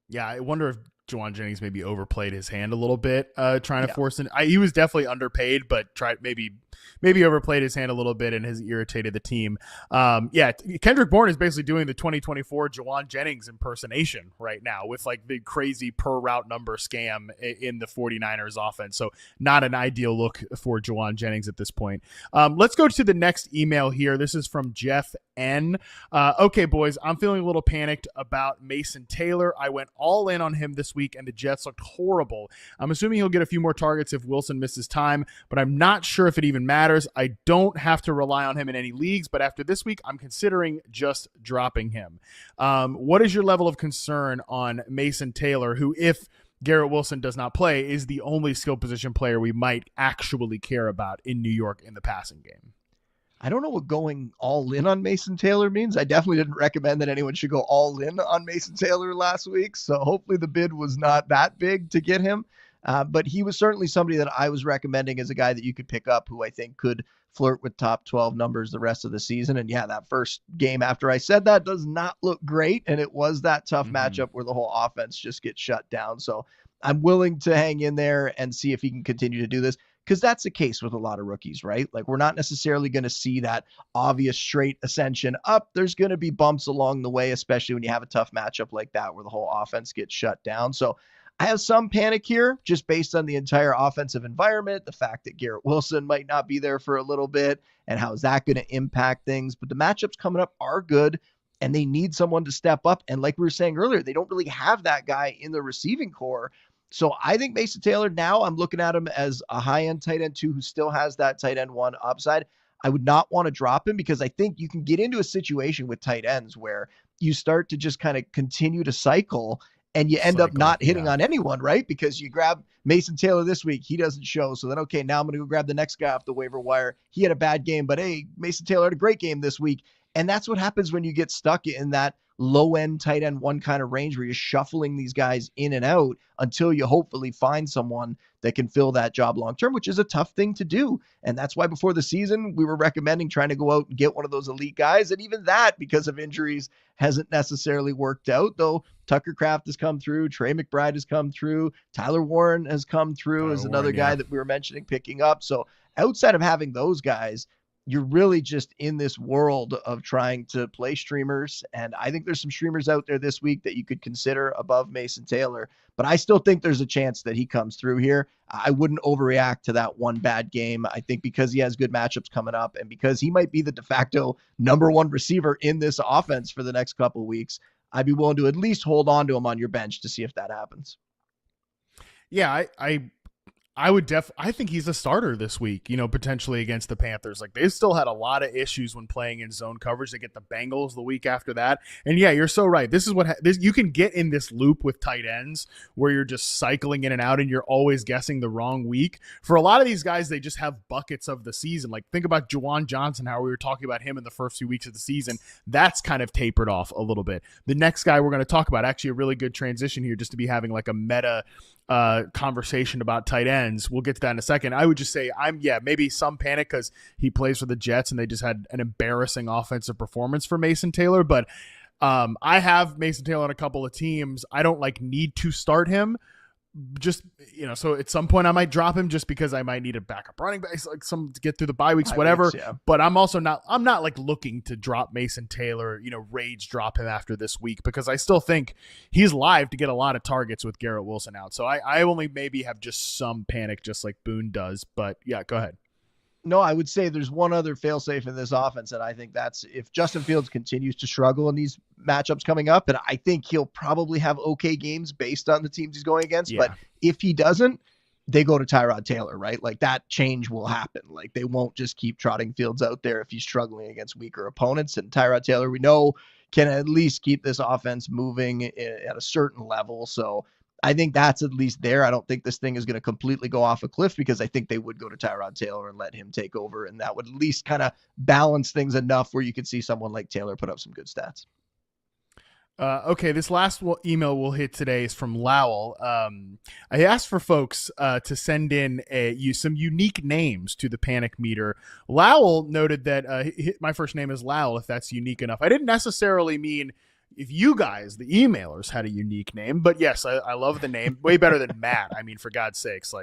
Yeah, I wonder if Jauan Jennings maybe overplayed his hand a little bit, trying to force it. He was definitely underpaid, but maybe overplayed his hand a little bit and has irritated the team. Kendrick Bourne is basically doing the 2024 Jauan Jennings impersonation right now with like the crazy per route number scam in the 49ers offense. So not an ideal look for Jauan Jennings at this point. Let's go to the next email here. This is from Jeff N. Okay, boys, I'm feeling a little panicked about Mason Taylor. I went all in on him this week, and the Jets looked horrible. I'm assuming he'll get a few more targets if Wilson misses time, but I'm not sure if it even matters. I don't have to rely on him in any leagues, but after this week, I'm considering just dropping him. What is your level of concern on Mason Taylor, who, if Garrett Wilson does not play, is the only skill position player we might actually care about in New York in the passing game? I don't know what going all in on Mason Taylor means. I definitely didn't recommend that anyone should go all in on Mason Taylor last week. So hopefully the bid was not that big to get him. But he was certainly somebody that I was recommending as a guy that you could pick up who I think could flirt with top 12 numbers the rest of the season. And yeah, that first game after I said that does not look great. And it was that tough matchup where the whole offense just gets shut down. So I'm willing to hang in there and see if he can continue to do this. Because that's the case with a lot of rookies, right? Like, we're not necessarily going to see that obvious straight ascension up. There's going to be bumps along the way, especially when you have a tough matchup like that where the whole offense gets shut down. So I have some panic here just based on the entire offensive environment, the fact that Garrett Wilson might not be there for a little bit, and how is that going to impact things. But the matchups coming up are good, and they need someone to step up. And like we were saying earlier, they don't really have that guy in the receiving core. So I think Mason Taylor, now I'm looking at him as a high-end tight end 2 who still has that tight end 1 upside. I would not want to drop him because I think you can get into a situation with tight ends where you start to just kind of continue to cycle and you end up not hitting on anyone, right? Because you grab Mason Taylor this week, he doesn't show. So then, okay, now I'm going to go grab the next guy off the waiver wire. He had a bad game, but hey, Mason Taylor had a great game this week. And that's what happens when you get stuck in that low-end tight end 1 kind of range where you're shuffling these guys in and out until you hopefully find someone that can fill that job long-term, which is a tough thing to do. And that's why before the season, we were recommending trying to go out and get one of those elite guys. And even that, because of injuries, hasn't necessarily worked out, though. Tucker Kraft has come through. Trey McBride has come through. Tyler Warren has come through as another guy that we were mentioning picking up. So outside of having those guys, you're really just in this world of trying to play streamers. And I think there's some streamers out there this week that you could consider above Mason Taylor, but I still think there's a chance that he comes through here. I wouldn't overreact to that one bad game. I think because he has good matchups coming up and because he might be the de facto number 1 receiver in this offense for the next couple of weeks, I'd be willing to at least hold on to him on your bench to see if that happens. Yeah, I think he's a starter this week, potentially against the Panthers. Like, they still had a lot of issues when playing in zone coverage. They get the Bengals the week after that. And yeah, you're so right. This is what you can get in this loop with tight ends where you're just cycling in and out and you're always guessing the wrong week. For a lot of these guys, they just have buckets of the season. Like, think about Juwan Johnson, how we were talking about him in the first few weeks of the season. That's kind of tapered off a little bit. The next guy we're going to talk about, actually a really good transition here, just to be having like a meta conversation about tight ends. We'll get to that in a second. I would just say maybe some panic because he plays for the Jets and they just had an embarrassing offensive performance for Mason Taylor. But I have Mason Taylor on a couple of teams. I don't need to start him. Just, so at some point I might drop him just because I might need a backup running back, some to get through the bye weeks, whatever. Yeah. But I'm not looking to drop Mason Taylor, rage drop him after this week because I still think he's live to get a lot of targets with Garrett Wilson out. So I only maybe have just some panic just like Boone does, but yeah, go ahead. No, I would say there's one other failsafe in this offense, and I think that's if Justin Fields continues to struggle in these matchups coming up, and I think he'll probably have okay games based on the teams he's going against, but if he doesn't, they go to Tyrod Taylor, right? That change will happen. They won't just keep trotting Fields out there if he's struggling against weaker opponents, and Tyrod Taylor, we know, can at least keep this offense moving at a certain level, so I think that's at least there. I don't think this thing is going to completely go off a cliff because I think they would go to Tyrod Taylor and let him take over. And that would at least kind of balance things enough where you could see someone like Taylor put up some good stats. Okay, this last email we'll hit today is from Lowell. I asked for folks to send in some unique names to the panic meter. Lowell noted that my first name is Lowell, if that's unique enough. I didn't necessarily mean if you guys, the emailers, had a unique name, but yes, I love the name. Way better than Matt. I mean, for God's sakes,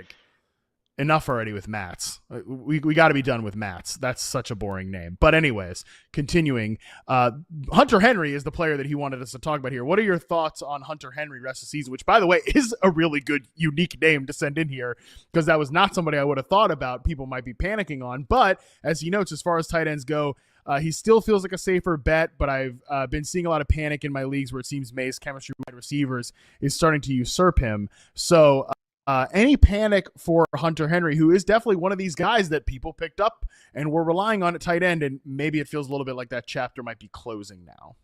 enough already with Matt's. We got to be done with Matt's. That's such a boring name. But anyways, continuing, Hunter Henry is the player that he wanted us to talk about here. What are your thoughts on Hunter Henry rest of the season, which, by the way, is a really good, unique name to send in here because that was not somebody I would have thought about people might be panicking on. But as he notes, as far as tight ends go, he still feels like a safer bet, but I've been seeing a lot of panic in my leagues where it seems May's chemistry with wide receivers is starting to usurp him. So any panic for Hunter Henry, who is definitely one of these guys that people picked up and were relying on at tight end, and maybe it feels a little bit like that chapter might be closing now.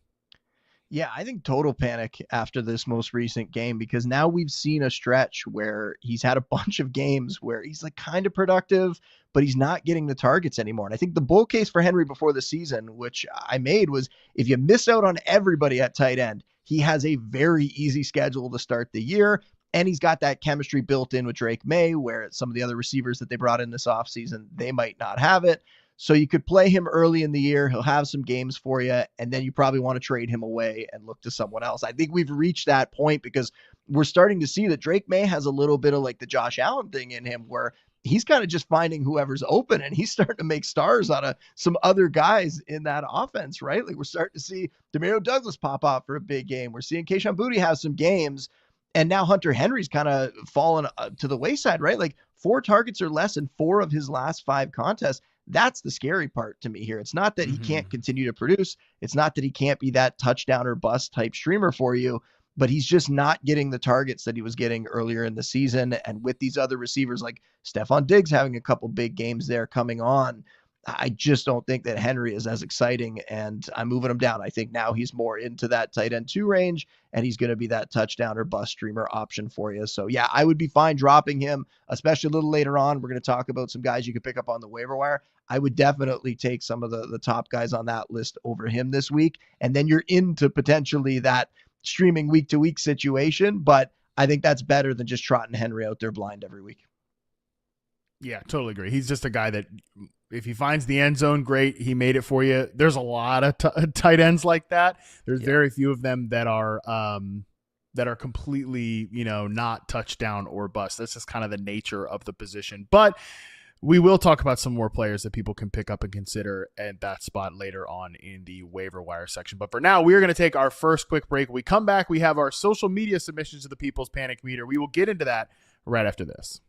Yeah, I think total panic after this most recent game because now we've seen a stretch where he's had a bunch of games where he's kind of productive, but he's not getting the targets anymore. And I think the bull case for Henry before the season, which I made, was if you miss out on everybody at tight end, he has a very easy schedule to start the year. And he's got that chemistry built in with Drake May, where some of the other receivers that they brought in this offseason, they might not have it. So you could play him early in the year. He'll have some games for you, and then you probably want to trade him away and look to someone else. I think we've reached that point because we're starting to see that Drake May has a little bit of the Josh Allen thing in him where he's kind of just finding whoever's open, and he's starting to make stars out of some other guys in that offense, right? We're starting to see Demario Douglas pop out for a big game. We're seeing Kayshon Boutte have some games, and now Hunter Henry's kind of fallen to the wayside, right? 4 targets or less in 4 of his last 5 contests. That's the scary part to me here. It's not that he can't continue to produce. It's not that he can't be that touchdown or bust type streamer for you, but he's just not getting the targets that he was getting earlier in the season. And with these other receivers like Stephon Diggs having a couple big games there coming on, I just don't think that Henry is as exciting, and I'm moving him down. I think now he's more into that tight end 2 range, and he's going to be that touchdown or bust streamer option for you. So yeah, I would be fine dropping him, especially a little later on. We're going to talk about some guys you could pick up on the waiver wire. I would definitely take some of the top guys on that list over him this week, and then you're into potentially that streaming week to week situation. But I think that's better than just trotting Henry out there blind every week. Yeah, totally agree. He's just a guy that if he finds the end zone, great. He made it for you. There's a lot of tight ends like that. There's very few of them that are completely, not touchdown or bust. That's just kind of the nature of the position. But we will talk about some more players that people can pick up and consider at that spot later on in the waiver wire section. But for now, we are going to take our first quick break. When we come back, we have our social media submissions to the People's Panic Meter. We will get into that right after this.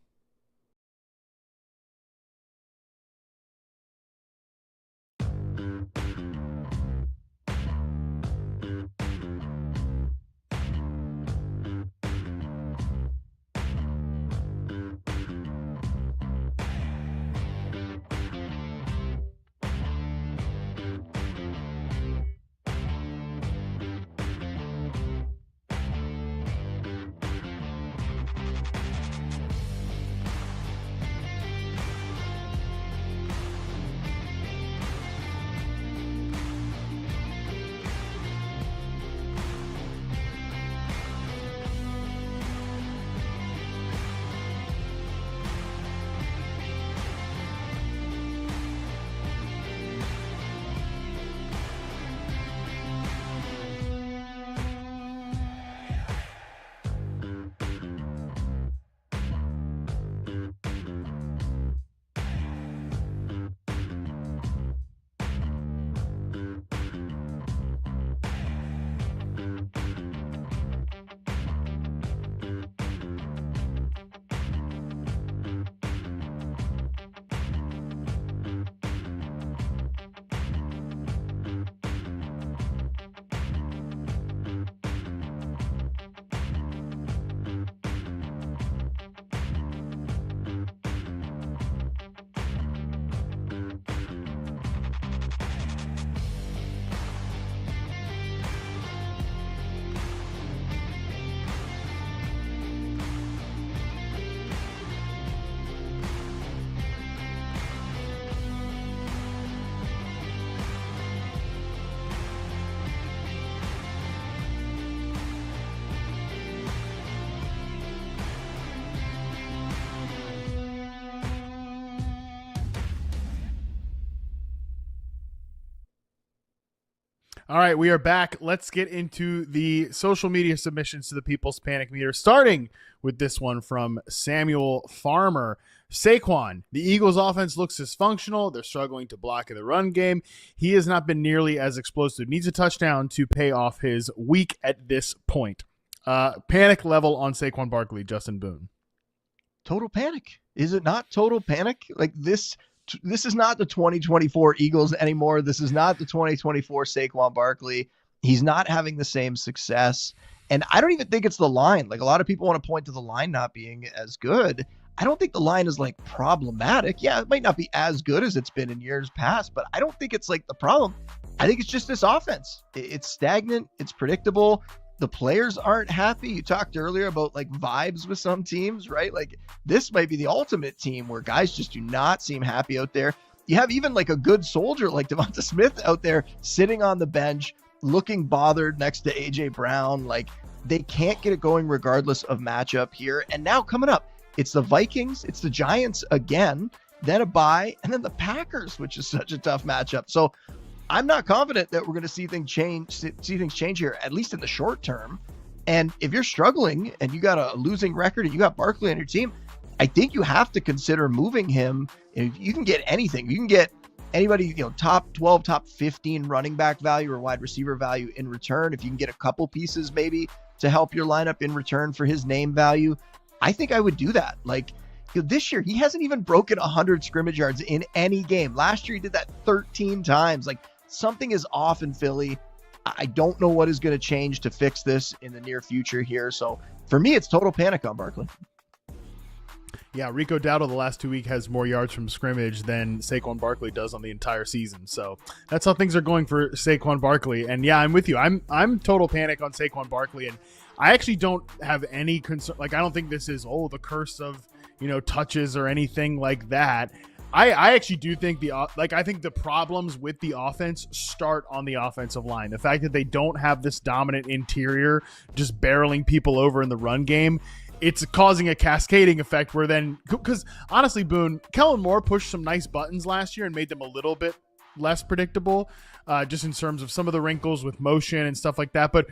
All right, we are back. Let's get into the social media submissions to the People's Panic Meter, starting with this one from Samuel Farmer. Saquon, the Eagles' offense looks dysfunctional. They're struggling to block in the run game. He has not been nearly as explosive. Needs a touchdown to pay off his week at this point. Panic level on Saquon Barkley, Justin Boone. Total panic. Is it not total panic? Like this is not the 2024 Eagles anymore. This is not the 2024 Saquon Barkley. He's not having the same success. And I don't even think it's the line. Like, a lot of people want to point to the line not being as good. I don't think the line is like problematic. Yeah, it might not be as good as it's been in years past, but I don't think it's like the problem. I think it's just this offense. It's stagnant. It's predictable. The players aren't happy. You talked earlier about like vibes with some teams, right? Like, this might be the ultimate team where guys just do not seem happy out there. You have even like a good soldier like Devonta Smith out there sitting on the bench, looking bothered next to AJ Brown. Like, they can't get it going regardless of matchup here. And now coming up, it's the Vikings, it's the Giants again, then a bye, and then the Packers, which is such a tough matchup. So I'm not confident that we're going to see things change here, at least in the short term. And if you're struggling and you got a losing record and you got Barkley on your team, I think you have to consider moving him. If you can get anything, you can get anybody, top 12, top 15 running back value or wide receiver value in return. If you can get a couple pieces maybe to help your lineup in return for his name value, I think I would do that. Like, this year, he hasn't even broken 100 scrimmage yards in any game. Last year, he did that 13 times. Like, something is off in Philly. I don't know what is going to change to fix this in the near future here. So for me, it's total panic on Barkley. Yeah, Rico Dowdle the last 2 weeks has more yards from scrimmage than Saquon Barkley does on the entire season. So that's how things are going for Saquon Barkley. And yeah, I'm with you. I'm total panic on Saquon Barkley, and I actually don't have any concern. Like, I don't think this is the curse of touches or anything like that. I actually do think I think the problems with the offense start on the offensive line. The fact that they don't have this dominant interior just barreling people over in the run game, it's causing a cascading effect where then, because honestly, Boone, Kellen Moore pushed some nice buttons last year and made them a little bit less predictable, just in terms of some of the wrinkles with motion and stuff like that. But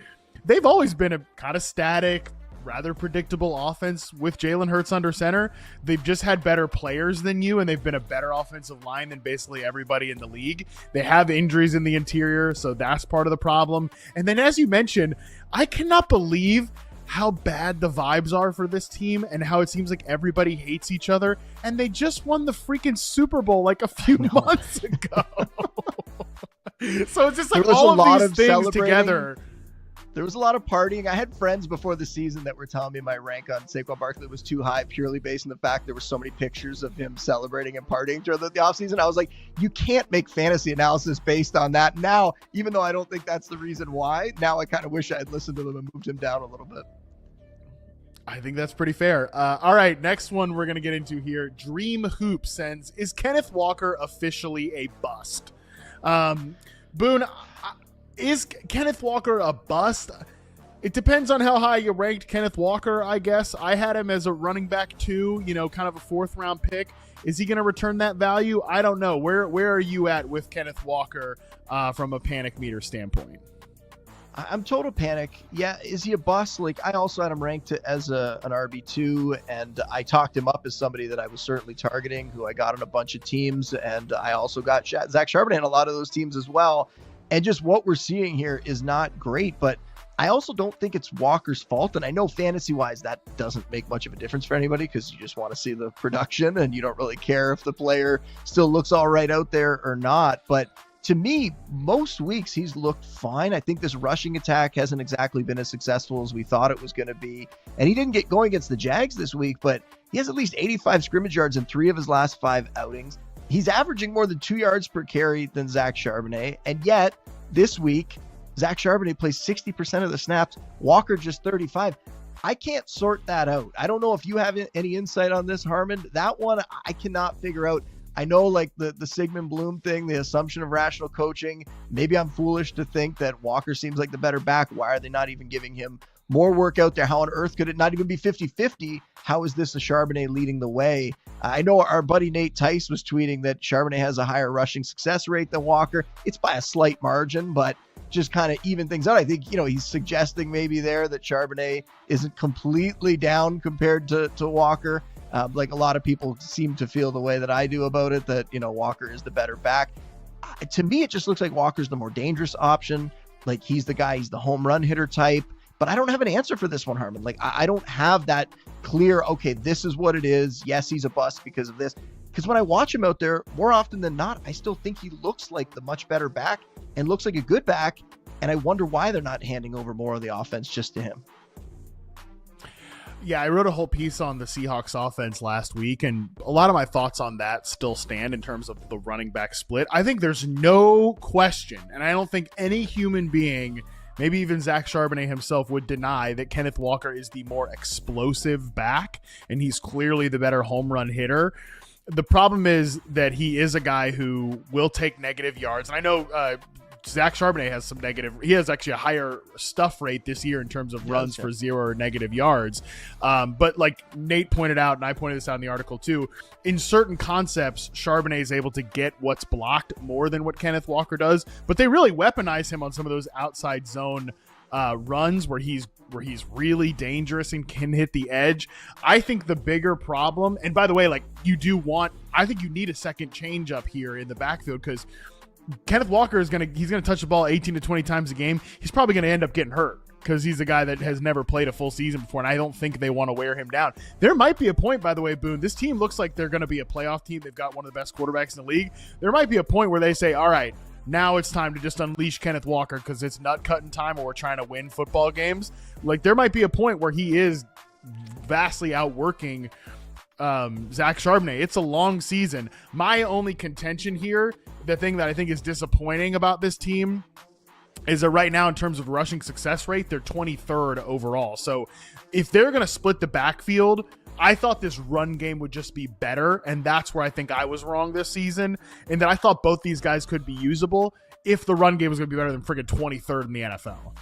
they've always been a kind of static, rather predictable offense with Jalen Hurts under center. They've just had better players than you, and they've been a better offensive line than basically everybody in the league. They have injuries in the interior, so that's part of the problem. And then, as you mentioned, I cannot believe how bad the vibes are for this team and how it seems like everybody hates each other. And they just won the freaking Super Bowl like a few months ago. So it's just like all of these things together. There was a lot of partying. I had friends before the season that were telling me my rank on Saquon Barkley was too high purely based on the fact there were so many pictures of him celebrating and partying during the offseason. I was like, you can't make fantasy analysis based on that. Now, even though I don't think that's the reason why, now I kind of wish I had listened to them and moved him down a little bit. I think that's pretty fair. All right, next one we're going to get into here. Dream Hoop sends, is Kenneth Walker officially a bust? Boone, is Kenneth Walker a bust? It depends on how high you ranked Kenneth Walker, I guess. I had him as a running back too, kind of a fourth round pick. Is he going to return that value? I don't know. Where are you at with Kenneth Walker from a panic meter standpoint? I'm total panic. Yeah, is he a bust? Like, I also had him ranked as an RB2, and I talked him up as somebody that I was certainly targeting, who I got on a bunch of teams, and I also got Zach Charbonnet on a lot of those teams as well. And just what we're seeing here is not great, but I also don't think it's Walker's fault. And I know fantasy-wise that doesn't make much of a difference for anybody because you just want to see the production and you don't really care if the player still looks all right out there or not. But to me, most weeks he's looked fine. I think this rushing attack hasn't exactly been as successful as we thought it was going to be. And he didn't get going against the Jags this week, but he has at least 85 scrimmage yards in 3 of his last 5 outings. He's averaging more than 2 yards per carry than Zach Charbonnet. And yet this week, Zach Charbonnet plays 60% of the snaps. Walker just 35. I can't sort that out. I don't know if you have any insight on this, Harmon. That one I cannot figure out. I know, like, the Sigmund Bloom thing, the assumption of rational coaching. Maybe I'm foolish to think that Walker seems like the better back. Why are they not even giving him more work out there? How on earth could it not even be 50-50? How is this a Charbonnet leading the way? I know our buddy Nate Tice was tweeting that Charbonnet has a higher rushing success rate than Walker. It's by a slight margin, but just kind of even things out. I think, he's suggesting maybe there that Charbonnet isn't completely down compared to Walker. Like a lot of people seem to feel the way that I do about it, that, Walker is the better back. To me, it just looks like Walker's the more dangerous option. Like he's the home run hitter type, but I don't have an answer for this one, Harmon. Like I don't have that clear, okay, this is what it is. Yes, he's a bust because of this. Because when I watch him out there, more often than not, I still think he looks like the much better back and looks like a good back. And I wonder why they're not handing over more of the offense just to him. Yeah, I wrote a whole piece on the Seahawks offense last week, and a lot of my thoughts on that still stand in terms of the running back split. I think there's no question, and I don't think any human being, maybe even Zach Charbonnet himself, would deny that Kenneth Walker is the more explosive back, and he's clearly the better home run hitter. The problem is that he is a guy who will take negative yards. And I know Zach Charbonnet has some negative. He has actually a higher stuff rate this year in terms of runs for 0 or negative yards. But like Nate pointed out, and I pointed this out in the article too, in certain concepts, Charbonnet is able to get what's blocked more than what Kenneth Walker does. But they really weaponize him on some of those outside zone runs where he's really dangerous and can hit the edge. I think the bigger problem, and by the way, like I think you need a second change up here in the backfield, because Kenneth Walker he's gonna touch the ball 18 to 20 times a game. He's probably gonna end up getting hurt because he's a guy that has never played a full season before, and I don't think they want to wear him down. There might be a point, by the way, Boone, this team looks like they're going to be a playoff team. They've got one of the best quarterbacks in the league. There might be a point where they say, all right, now it's time to just unleash Kenneth Walker because it's nut cutting time or we're trying to win football games. Like there might be a point where he is vastly outworking Zach Charbonnet. It's a long season. My only contention here, the thing that I think is disappointing about this team, is that right now in terms of rushing success rate, they're 23rd overall. So if they're going to split the backfield, I thought this run game would just be better, and that's where I think I was wrong this season, and that I thought both these guys could be usable if the run game was going to be better than friggin' 23rd in the NFL.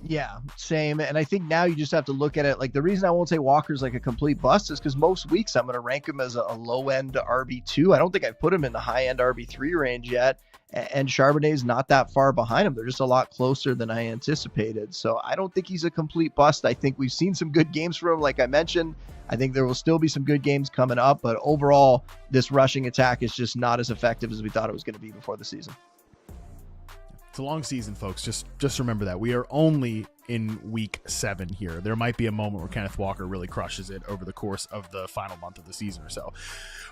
Yeah, same. And I think now you just have to look at it. Like the reason I won't say Walker's like a complete bust is because most weeks I'm going to rank him as a low-end RB2. I don't think I've put him in the high-end RB3 range yet. And Charbonnet's not that far behind him. They're just a lot closer than I anticipated. So I don't think he's a complete bust. I think we've seen some good games from him, like I mentioned. I think there will still be some good games coming up. But overall, this rushing attack is just not as effective as we thought it was going to be before the season. It's a long season, folks. Just remember that. We are only in week 7 here. There might be a moment where Kenneth Walker really crushes it over the course of the final month of the season or so.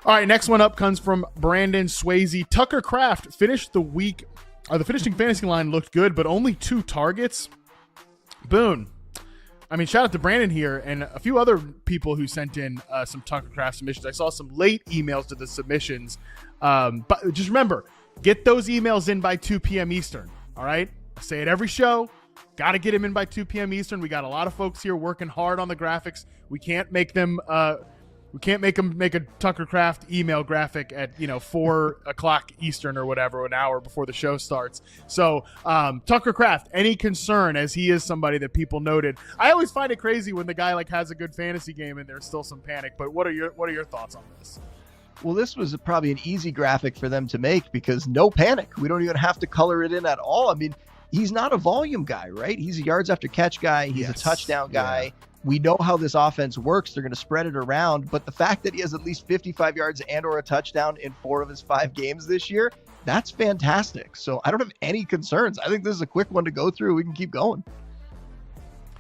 All right, next one up comes from Brandon Swayze. Tucker Kraft finished the week. The finishing fantasy line looked good, but only 2 targets. Boone. I mean, shout out to Brandon here and a few other people who sent in some Tucker Kraft submissions. I saw some late emails to the submissions. But just remember, get those emails in by 2 p.m. Eastern, all right? I say it every show. Got to get them in by 2 p.m. Eastern. We got a lot of folks here working hard on the graphics. We can't make them make a Tucker Kraft email graphic at 4 o'clock Eastern or whatever, an hour before the show starts. So Tucker Kraft, any concern, as he is somebody that people noted. I always find it crazy when the guy has a good fantasy game and there's still some panic. But what are your thoughts on this? Well, this was probably an easy graphic for them to make because no panic. We don't even have to color it in at all. I mean, he's not a volume guy, right? He's a yards after catch guy. He's a touchdown guy. Yeah. We know how this offense works. They're going to spread it around. But the fact that he has at least 55 yards and or a touchdown in 4 of his 5 games this year, that's fantastic. So I don't have any concerns. I think this is a quick one to go through. We can keep going.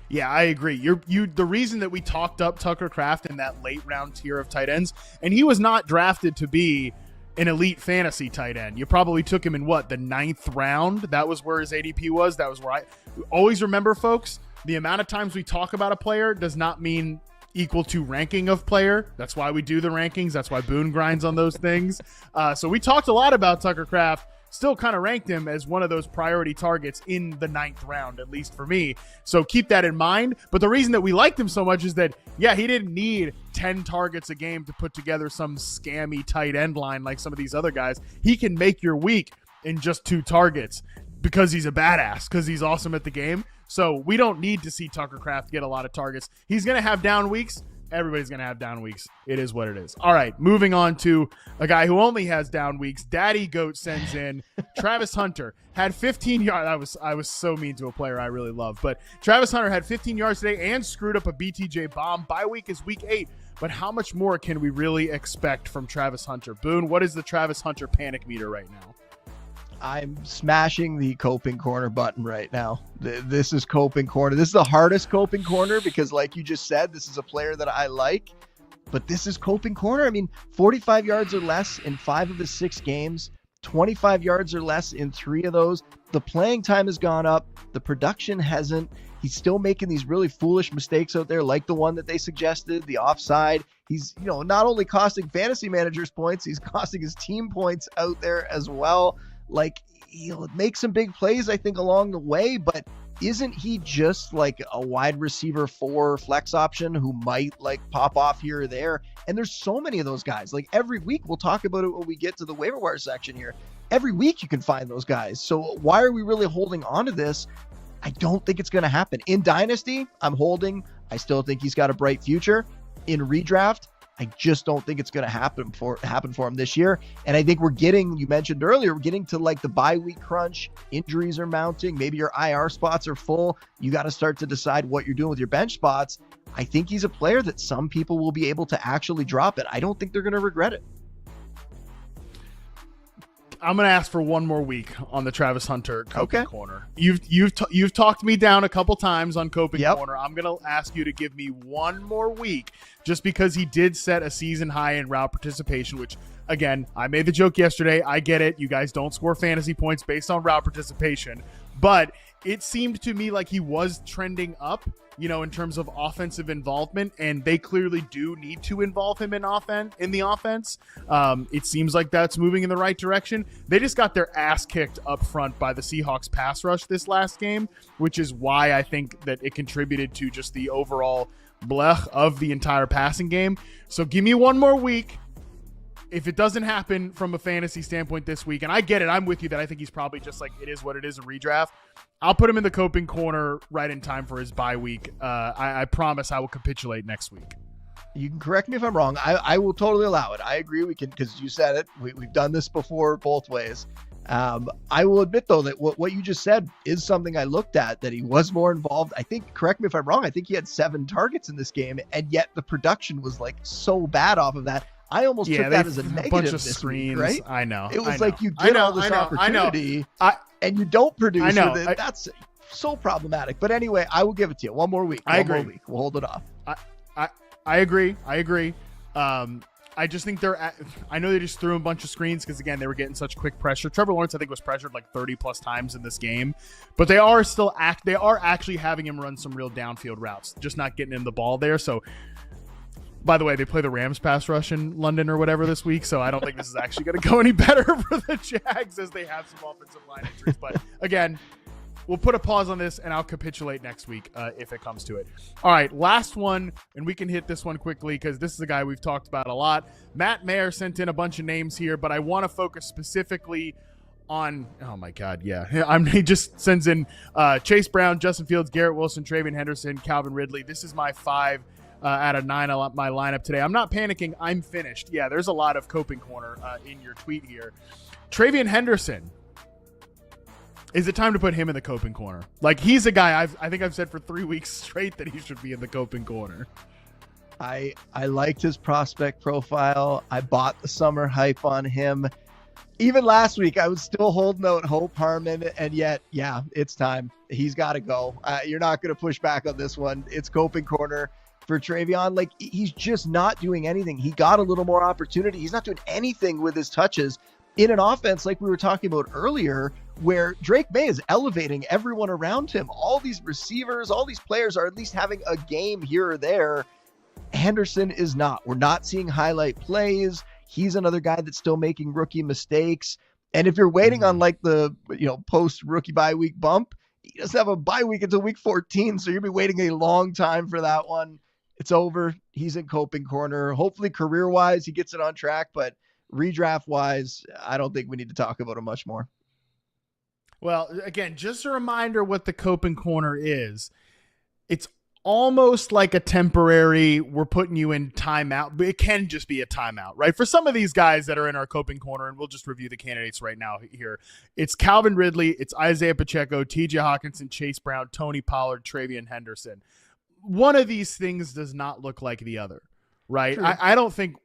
Yeah, I agree. The reason that we talked up Tucker Kraft in that late round tier of tight ends, and he was not drafted to be an elite fantasy tight end. You probably took him in the 9th round. That was where his ADP was. That was where I always remember, folks, the amount of times we talk about a player does not mean equal to ranking of player. That's why we do the rankings. That's why Boone grinds on those things. So we talked a lot about Tucker Kraft. Still kind of ranked him as one of those priority targets in the 9th round, at least for me. So keep that in mind. But the reason that we liked him so much is that, yeah, he didn't need 10 targets a game to put together some scammy tight end line like some of these other guys. He can make your week in just 2 targets because he's a badass, because he's awesome at the game. So we don't need to see Tucker Kraft get a lot of targets. He's going to have down weeks. Everybody's going to have down weeks. It is what it is. All right, moving on to a guy who only has down weeks. Daddy Goat sends in Travis Hunter. Had 15 yards. I was so mean to a player I really love. But Travis Hunter had 15 yards today and screwed up a BTJ bomb. Bye week is week 8. But how much more can we really expect from Travis Hunter? Boone, what is the Travis Hunter panic meter right now? I'm smashing the coping corner button right now. This is coping corner. This is the hardest coping corner because, like you just said, this is a player that I like. But this is coping corner. I mean, 45 yards or less in 5 of his 6 games, 25 yards or less in 3 of those. The playing time has gone up. The production hasn't. He's still making these really foolish mistakes out there, like the one that they suggested, the offside. He's, not only costing fantasy managers points, he's costing his team points out there as well. Like, he'll make some big plays, I think, along the way, but isn't he just like a wide receiver 4 flex option who might like pop off here or there? And there's so many of those guys. Like every week, we'll talk about it when we get to the waiver wire section here. Every week you can find those guys. So why are we really holding on to this? I don't think it's going to happen. In Dynasty, I'm holding. I still think he's got a bright future. In redraft, I just don't think it's going to happen for him this year. And I think you mentioned earlier, we're getting to like the bye week crunch. Injuries are mounting. Maybe your IR spots are full. You got to start to decide what you're doing with your bench spots. I think he's a player that some people will be able to actually drop it. I don't think they're going to regret it. I'm going to ask for one more week on the Travis Hunter Coping Corner. You've talked me down a couple times on Coping Corner. I'm going to ask you to give me one more week just because he did set a season high in route participation, which, again, I made the joke yesterday. I get it. You guys don't score fantasy points based on route participation. But it seemed to me like he was trending up, in terms of offensive involvement, and they clearly do need to involve him in the offense. It seems like that's moving in the right direction. They just got their ass kicked up front by the Seahawks pass rush this last game, which is why I think that it contributed to just the overall blech of the entire passing game. So give me one more week. If it doesn't happen from a fantasy standpoint this week, and I get it, I'm with you that I think he's probably just like, it is what it is in redraft. I'll put him in the Coping Corner right in time for his bye week. I promise I will capitulate next week. You can correct me if I'm wrong. I will totally allow it. I agree. We can, because you said it. We've done this before both ways. I will admit, though, that what you just said is something I looked at, that he was more involved. I think, correct me if I'm wrong, I think he had 7 targets in this game, and yet the production was like so bad off of that. I almost took that as a negative. Bunch of screens, week, right? I know. It was like you get all this opportunity and you don't produce with it. That's so problematic. But anyway, I will give it to you. One more week. I agree. More week. We'll hold it off. I agree. I just think I know they just threw him a bunch of screens because, again, they were getting such quick pressure. Trevor Lawrence, I think, was pressured like 30 plus times in this game, but they are actually having him run some real downfield routes, just not getting him the ball there. So, by the way, they play the Rams pass rush in London or whatever this week, so I don't think this is actually going to go any better for the Jags as they have some offensive line injuries. But again, we'll put a pause on this, and I'll capitulate next week if it comes to it. All right, last one, and we can hit this one quickly because this is a guy we've talked about a lot. Matt Mayer sent in a bunch of names here, but I want to focus specifically on, oh my God, yeah. He just sends in Chase Brown, Justin Fields, Garrett Wilson, TreVeyon Henderson, Calvin Ridley. This is my 5 out of 9 my lineup today. I'm not panicking. I'm finished. Yeah, there's a lot of Coping Corner in your tweet here. TreVeyon Henderson. Is it time to put him in the Coping Corner? Like, he's a guy I think I've said for 3 weeks straight that he should be in the Coping Corner. I liked his prospect profile. I bought the summer hype on him. Even last week, I was still holding out hope, Harmon, and yet, yeah, it's time. He's got to go. You're not going to push back on this one. It's Coping Corner for TreVeyon. Like, he's just not doing anything. He got a little more opportunity. He's not doing anything with his touches in an offense like we were talking about earlier, where Drake May is elevating everyone around him. All these receivers, all these players are at least having a game here or there. Henderson is not. We're not seeing highlight plays. He's another guy that's still making rookie mistakes. And if you're waiting on like the post rookie bye week bump, he doesn't have a bye week until week 14. So you'll be waiting a long time for that one. It's over. He's in Coping Corner. Hopefully career wise, he gets it on track, but redraft wise, I don't think we need to talk about him much more. Well, again, just a reminder what the Coping Corner is. It's almost like a temporary, we're putting you in timeout, but it can just be a timeout, right? For some of these guys that are in our coping corner, and we'll just review the candidates right now here. It's Calvin Ridley, it's Isaiah Pacheco, TJ Hawkinson, Chase Brown, Tony Pollard, TreVeyon Henderson. One of these things does not look like the other, right? I don't think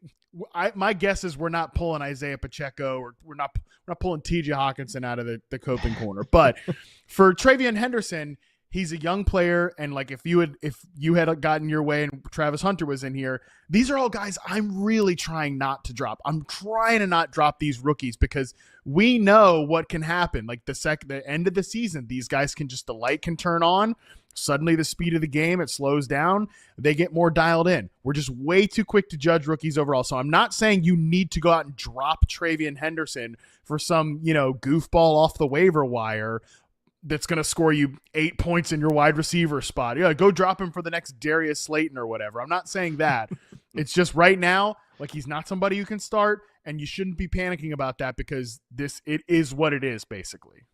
my guess is we're not pulling Isaiah Pacheco, or we're not pulling TJ Hawkinson out of the coping corner. But for TreVeyon Henderson, he's a young player, and like if you had gotten your way and Travis Hunter was in here, these are all guys I'm really trying not to drop. I'm trying to not drop these rookies because we know what can happen. Like the end of the season, these guys the light can turn on. Suddenly the speed of the game, it slows down. They get more dialed in. We're just way too quick to judge rookies overall. So I'm not saying you need to go out and drop TreVeyon Henderson for some, goofball off the waiver wire that's going to score you 8 points in your wide receiver spot. Yeah, go drop him for the next Darius Slayton or whatever. I'm not saying that. It's just right now, like, he's not somebody you can start, and you shouldn't be panicking about that because it is what it is, basically.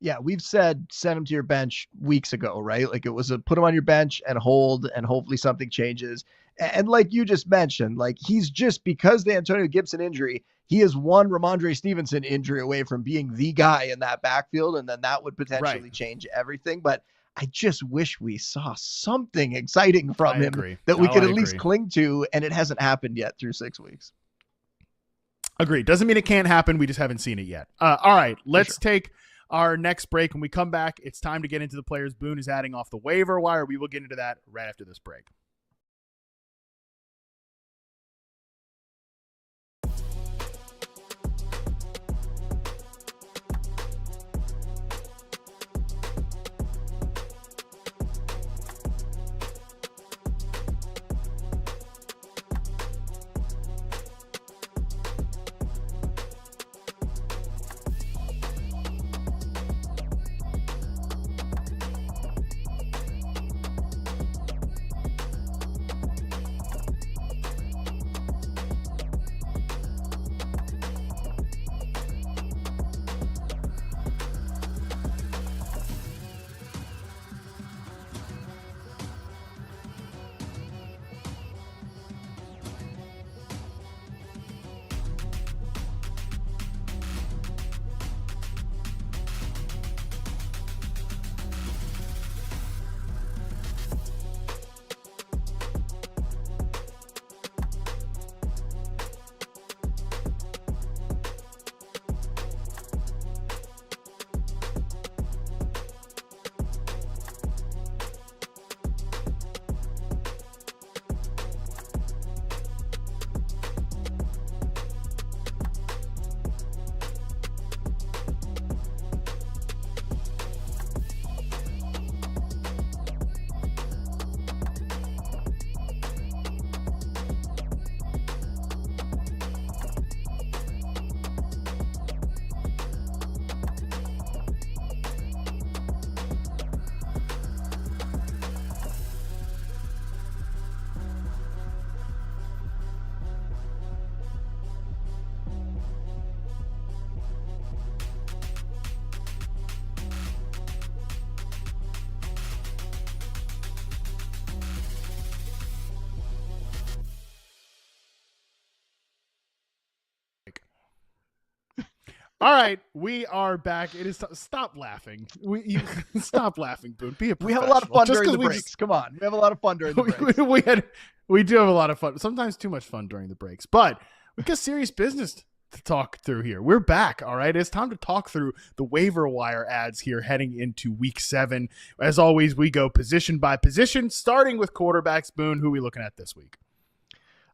Yeah, we've said send him to your bench weeks ago, right? Like, it was put him on your bench and hold, and hopefully something changes. And like you just mentioned, like, he's just, because the Antonio Gibson injury, he is one Ramondre Stevenson injury away from being the guy in that backfield, and then that would potentially change everything. But I just wish we saw something exciting from him that we could at least cling to, and it hasn't happened yet through 6 weeks. Agreed. Doesn't mean it can't happen. We just haven't seen it yet. All right, let's take our next break. When we come back, it's time to get into the players Boone is adding off the waiver wire. We will get into that right after this break. All right, we are back. It is stop laughing. Stop laughing, Boone. Be a professional. We have a lot of fun during the breaks. Come on, we have a lot of fun during the breaks. We do have a lot of fun. Sometimes too much fun during the breaks, but we got serious business to talk through here. We're back. All right, it's time to talk through the waiver wire ads here heading into Week 7. As always, we go position by position, starting with quarterbacks. Boone, who are we looking at this week?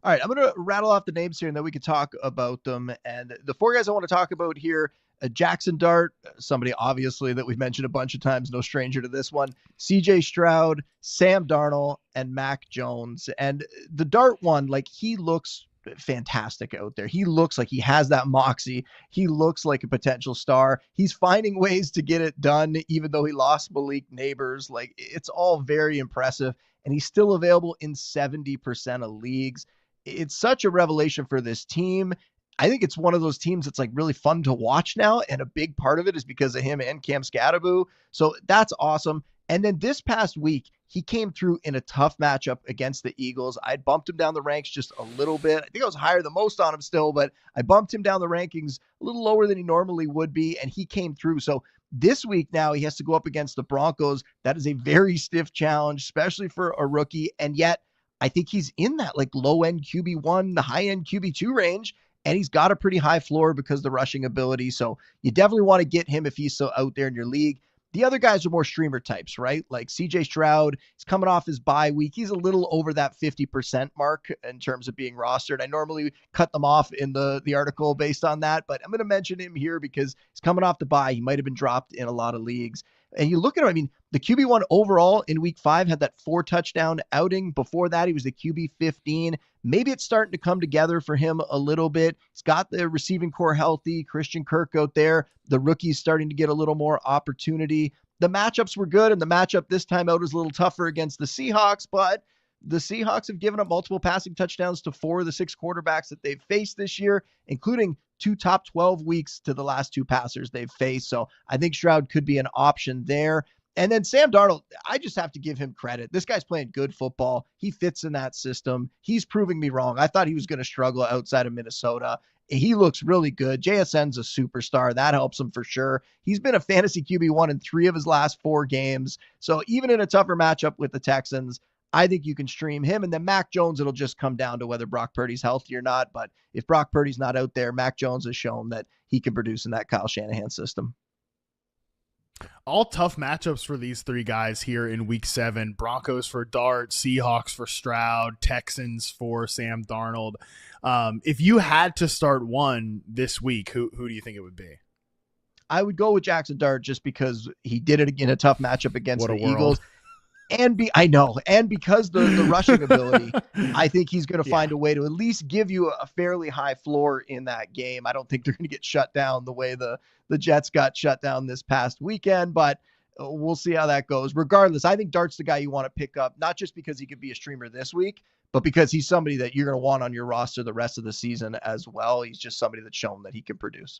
All right, I'm going to rattle off the names here, and then we can talk about them. And the 4 guys I want to talk about here, Jackson Dart, somebody obviously that we've mentioned a bunch of times, no stranger to this one, CJ Stroud, Sam Darnold, and Mac Jones. And the Dart one, like, he looks fantastic out there. He looks like he has that moxie. He looks like a potential star. He's finding ways to get it done, even though he lost Malik Neighbors. Like, it's all very impressive, and he's still available in 70% of leagues. It's such a revelation for this team. I think it's one of those teams that's like really fun to watch now. And a big part of it is because of him and Cam Scatterbo. So that's awesome. And then this past week, He came through in a tough matchup against the Eagles. I'd bumped him down the ranks just a little bit. I think I was higher than most on him still, but I bumped him down the rankings a little lower than he normally would be, and he came through. So this week now he has to go up against the Broncos. That is a very stiff challenge, especially for a rookie, and yet I think he's in that like low-end QB1, the high-end QB2 range, and he's got a pretty high floor because of the rushing ability. So you definitely want to get him if he's still out there in your league. The other guys are more streamer types, right? Like CJ Stroud, he's coming off his bye week. He's a little over that 50% mark in terms of being rostered. I normally cut them off in the article based on that, but I'm going to mention him here because he's coming off the bye. He might have been dropped in a lot of leagues. And you look at him, I mean, the QB1 overall in week 5 had that 4-touchdown outing. Before that, he was the QB 15. Maybe it's starting to come together for him a little bit. He's got the receiving core healthy. Christian Kirk out there. The rookie's starting to get a little more opportunity. The matchups were good, and the matchup this time out is a little tougher against the Seahawks, but the Seahawks have given up multiple passing touchdowns to 4 of the 6 quarterbacks that they've faced this year, including 2 top 12 weeks to the last 2 passers they've faced. So I think Stroud could be an option there. And then Sam Darnold, I just have to give him credit. This guy's playing good football. He fits in that system. He's proving me wrong. I thought he was going to struggle outside of Minnesota. He looks really good. JSN's a superstar. That helps him for sure. He's been a fantasy QB1 in 3 of his last 4 games. So even in a tougher matchup with the Texans, I think you can stream him. And then Mac Jones, it'll just come down to whether Brock Purdy's healthy or not. But if Brock Purdy's not out there, Mac Jones has shown that he can produce in that Kyle Shanahan system. All tough matchups for these 3 guys here in week 7. Broncos for Dart, Seahawks for Stroud, Texans for Sam Darnold. If you had to start one this week, who do you think it would be? I would go with Jackson Dart just because he did it in a tough matchup against the Eagles. And because the rushing ability, I think he's going to find a way to at least give you a fairly high floor in that game. I don't think they're going to get shut down the way the Jets got shut down this past weekend, but we'll see how that goes. Regardless, I think Dart's the guy you want to pick up, not just because he could be a streamer this week, but because he's somebody that you're going to want on your roster the rest of the season as well. He's just somebody that's shown that he can produce.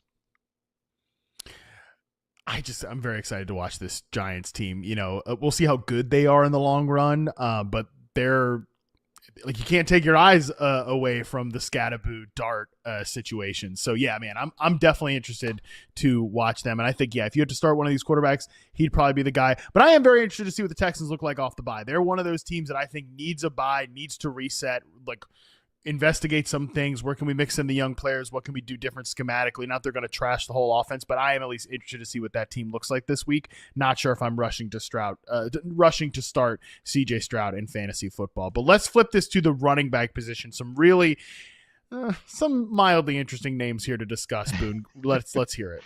I'm very excited to watch this Giants team. You know, we'll see how good they are in the long run, but they're like, you can't take your eyes away from the Scatterboo Dart situation. So yeah, man, I'm definitely interested to watch them. And I think, yeah, if you had to start one of these quarterbacks, he'd probably be the guy. But I am very interested to see what the Texans look like off the bye. They're one of those teams that I think needs a bye, needs to reset, like investigate some things. Where can we mix in the young players? What can we do different schematically? Not they're going to trash the whole offense, but I am at least interested to see what that team looks like this week. Not sure if I'm rushing to start CJ Stroud in fantasy football. But let's flip this to the running back position. Some really some mildly interesting names here to discuss, Boone. Let's hear it.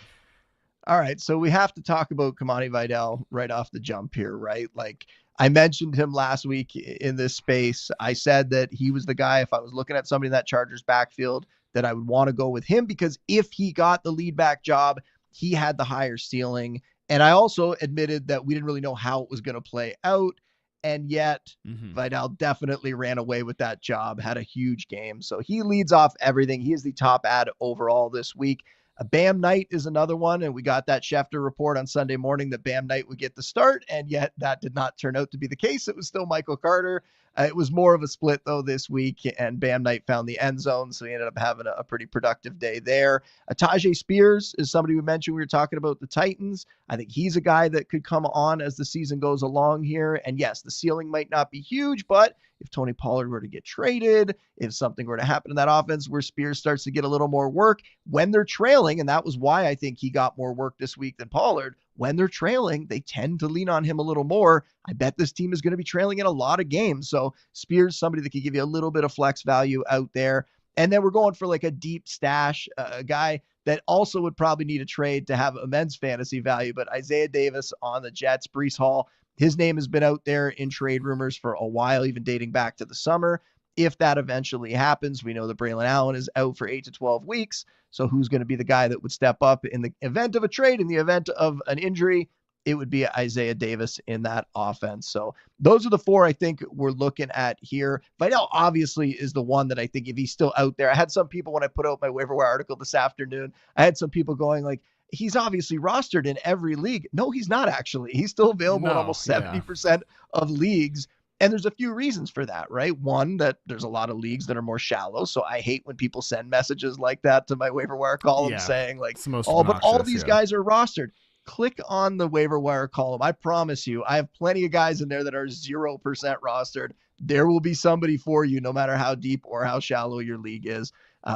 All right, so we have to talk about Kamani Vidal right off the jump here, right? Like, I mentioned him last week in this space. I said that he was the guy, if I was looking at somebody in that Chargers backfield, that I would want to go with him because if he got the lead back job, he had the higher ceiling. And I also admitted that we didn't really know how it was going to play out. And yet Vidal definitely ran away with that job, had a huge game. So he leads off everything. He is the top ad overall this week. Bam Knight is another one, and we got that Schefter report on Sunday morning that Bam Knight would get the start, and yet that did not turn out to be the case. It was still Michael Carter. It was more of a split, though, this week, and Bam Knight found the end zone, so he ended up having a pretty productive day there. Tajay Spears is somebody we mentioned. We were talking about the Titans. I think he's a guy that could come on as the season goes along here, and yes, the ceiling might not be huge, but if Tony Pollard were to get traded, if something were to happen in that offense where Spears starts to get a little more work when they're trailing, and that was why I think he got more work this week than Pollard, when they're trailing, they tend to lean on him a little more. I bet this team is going to be trailing in a lot of games. So Spears, somebody that could give you a little bit of flex value out there. And then we're going for like a deep stash, a guy that also would probably need a trade to have immense fantasy value, but Isaiah Davis on the Jets, Breece Hall, his name has been out there in trade rumors for a while, even dating back to the summer. If that eventually happens, we know that Braylon Allen is out for 8 to 12 weeks. So who's going to be the guy that would step up in the event of a trade, in the event of an injury? It would be Isaiah Davis in that offense. So those are the 4 I think we're looking at here. Vidal obviously is the one that I think if he's still out there. I had some people, when I put out my waiver wire article this afternoon, I had some people going like, he's obviously rostered in every league. No, he's not actually. He's still available in almost 70% of leagues. And there's a few reasons for that, right? One, that there's a lot of leagues that are more shallow. So I hate when people send messages like that to my waiver wire column saying like, oh, but all these guys are rostered. Click on the waiver wire column. I promise you, I have plenty of guys in there that are 0% rostered. There will be somebody for you, no matter how deep or how shallow your league is.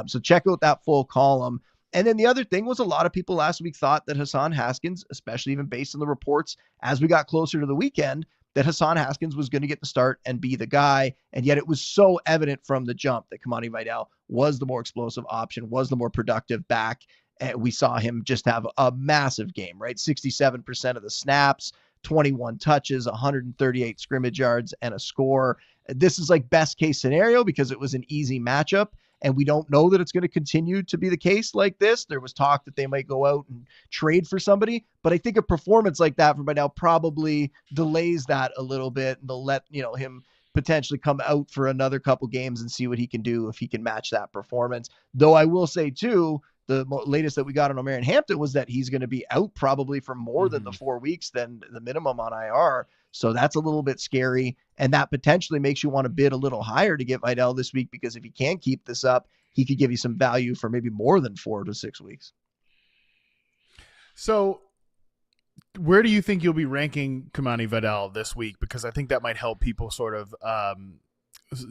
So check out that full column. And then the other thing was a lot of people last week thought that Hassan Haskins, especially even based on the reports as we got closer to the weekend, that Hassan Haskins was going to get the start and be the guy. And yet it was so evident from the jump that Kamani Vidal was the more explosive option, was the more productive back. And we saw him just have a massive game, right? 67% of the snaps, 21 touches, 138 scrimmage yards, and a score. This is like best case scenario because it was an easy matchup. And we don't know that it's going to continue to be the case like this. There was talk that they might go out and trade for somebody, but I think a performance like that from Vidal probably delays that a little bit, and they'll let him potentially come out for another couple games and see what he can do if he can match that performance. Though I will say too, the latest that we got on O'Marion Hampton was that he's going to be out probably for more than the 4 weeks than the minimum on IR. So that's a little bit scary. And that potentially makes you want to bid a little higher to get Vidal this week, because if he can keep this up, he could give you some value for maybe more than 4 to 6 weeks. So where do you think you'll be ranking Kamani Vidal this week? Because I think that might help people sort of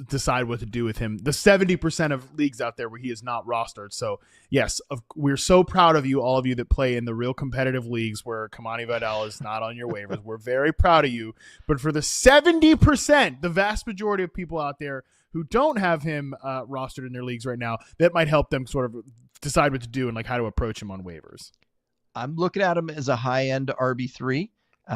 decide what to do with him. The 70% of leagues out there where he is not rostered. So yes, we're so proud of you, all of you that play in the real competitive leagues where Kamani Vidal is not on your waivers. We're very proud of you. But for the 70%, the vast majority of people out there who don't have him rostered in their leagues right now, that might help them sort of decide what to do and like how to approach him on waivers. I'm looking at him as a high-end RB3.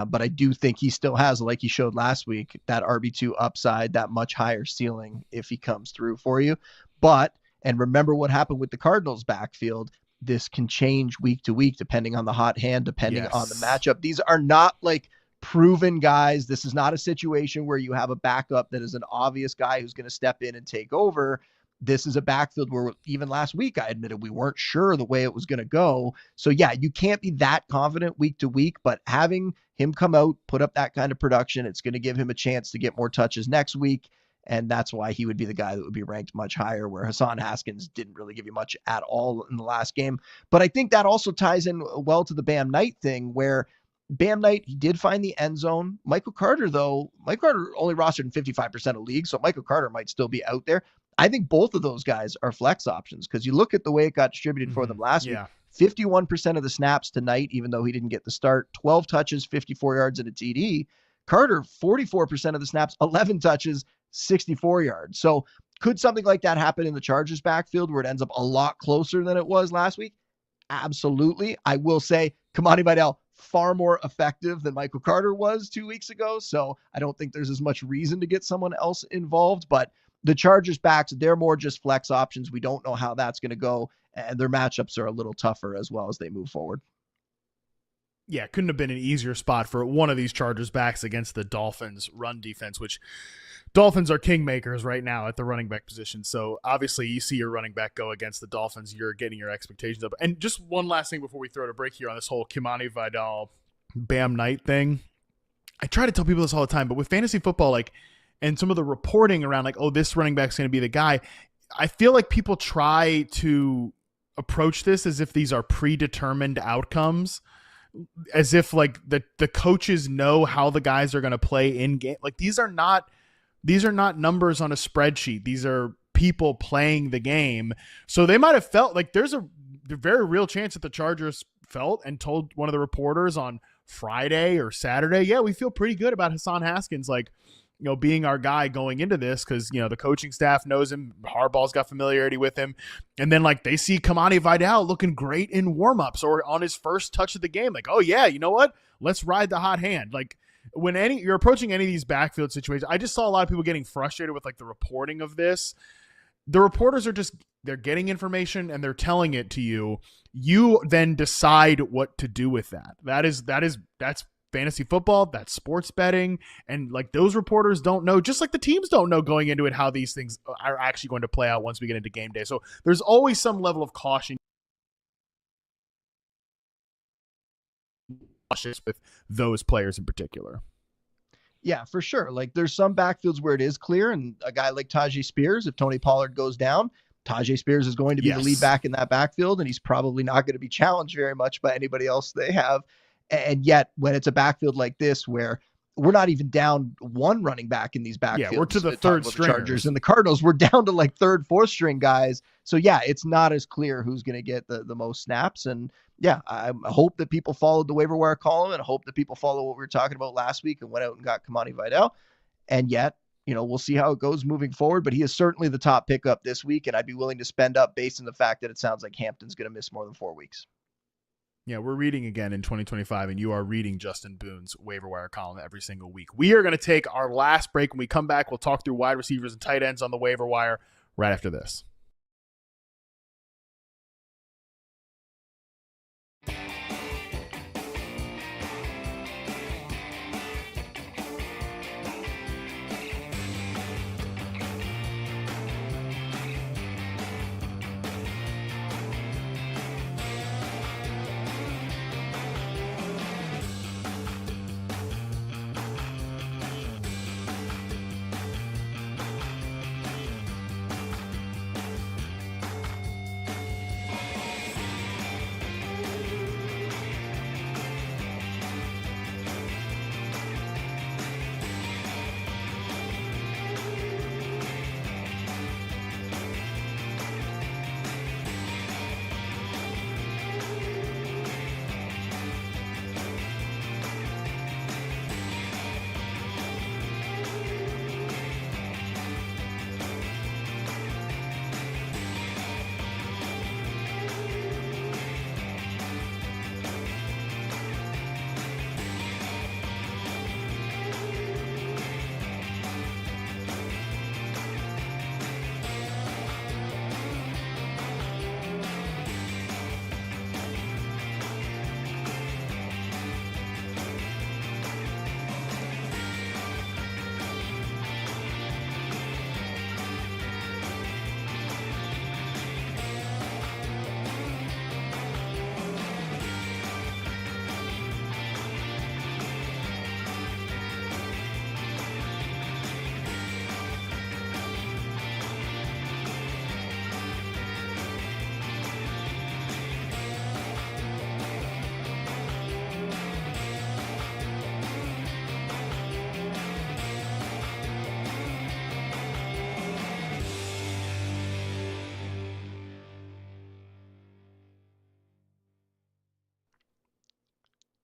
But I do think he still has, like he showed last week, that RB2 upside, that much higher ceiling if he comes through for you. And remember what happened with the Cardinals backfield. This can change week to week depending on the hot hand, depending on the matchup. These are not like proven guys. This is not a situation where you have a backup that is an obvious guy who's going to step in and take over. This is a backfield where even last week, I admitted we weren't sure the way it was going to go. So yeah, you can't be that confident week to week, but having him come out, put up that kind of production, it's going to give him a chance to get more touches next week. And that's why he would be the guy that would be ranked much higher, where Hassan Haskins didn't really give you much at all in the last game. But I think that also ties in well to the Bam Knight thing, where Bam Knight, he did find the end zone. Michael Carter only rostered in 55% of leagues, so Michael Carter might still be out there. I think both of those guys are flex options, because you look at the way it got distributed for them last week. 51% of the snaps tonight, even though he didn't get the start, 12 touches, 54 yards, and a TD. Carter, 44% of the snaps, 11 touches, 64 yards. So could something like that happen in the Chargers backfield where it ends up a lot closer than it was last week? Absolutely. I will say Kamani Vidal, far more effective than Michael Carter was 2 weeks ago. So I don't think there's as much reason to get someone else involved, but the Chargers backs, they're more just flex options. We don't know how that's going to go, and their matchups are a little tougher as well as they move forward. Yeah, couldn't have been an easier spot for one of these Chargers backs against the Dolphins run defense, which Dolphins are kingmakers right now at the running back position. So obviously you see your running back go against the Dolphins, you're getting your expectations up. And just one last thing before we throw it a break here on this whole Kamani Vidal Bam Knight thing. I try to tell people this all the time, but with fantasy football, and some of the reporting around this running back's going to be the guy, I feel like people try to approach this as if these are predetermined outcomes, as if the coaches know how the guys are going to play in game. These are not numbers on a spreadsheet. These are people playing the game. So they might have felt like there's a very real chance that the Chargers felt and told one of the reporters on Friday or Saturday, yeah, we feel pretty good about Hassan Haskins, being our guy going into this, because, the coaching staff knows him. Harbaugh's got familiarity with him. And then they see Kamani Vidal looking great in warmups or on his first touch of the game. Oh yeah, you know what? Let's ride the hot hand. When you're approaching any of these backfield situations, I just saw a lot of people getting frustrated with the reporting of this. The reporters are they're getting information and they're telling it to you. You then decide what to do with that. That's fantasy football, that's sports betting, and those reporters don't know, just like the teams don't know going into it how these things are actually going to play out once we get into game day. So there's always some level of caution cautious with those players in particular. Yeah, for sure. Like there's some backfields where it is clear, and a guy like Tajay Spears, if Tony Pollard goes down, Tajay Spears is going to be the lead back in that backfield, and he's probably not going to be challenged very much by anybody else they have. And yet, when it's a backfield like this, where we're not even down one running back in these backfields. Yeah, we're to the third string. Chargers and the Cardinals, we're down to like third, fourth string guys. So yeah, it's not as clear who's going to get the most snaps. And yeah, I hope that people followed the waiver wire column, and I hope that people follow what we were talking about last week and went out and got Kamani Vidal. And yet, we'll see how it goes moving forward, but he is certainly the top pickup this week, and I'd be willing to spend up based on the fact that it sounds like Hampton's going to miss more than 4 weeks. Yeah, we're reading again in 2025, and you are reading Justin Boone's waiver wire column every single week. We are going to take our last break. When we come back, we'll talk through wide receivers and tight ends on the waiver wire right after this.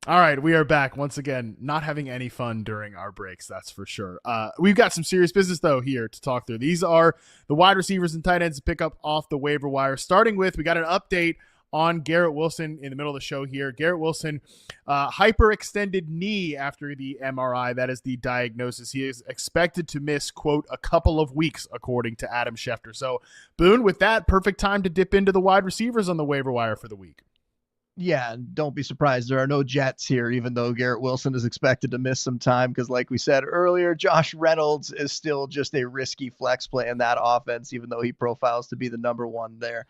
All right, we are back once again, not having any fun during our breaks, that's for sure. We've got some serious business, though, here to talk through. These are the wide receivers and tight ends to pick up off the waiver wire. Starting with, we got an update on Garrett Wilson in the middle of the show here. Garrett Wilson, hyperextended knee after the MRI. That is the diagnosis. He is expected to miss, quote, a couple of weeks, according to Adam Schefter. So, Boone, with that, perfect time to dip into the wide receivers on the waiver wire for the week. Yeah, don't be surprised. There are no Jets here, even though Garrett Wilson is expected to miss some time because, like we said earlier, Josh Reynolds is still just a risky flex play in that offense, even though he profiles to be the number one there.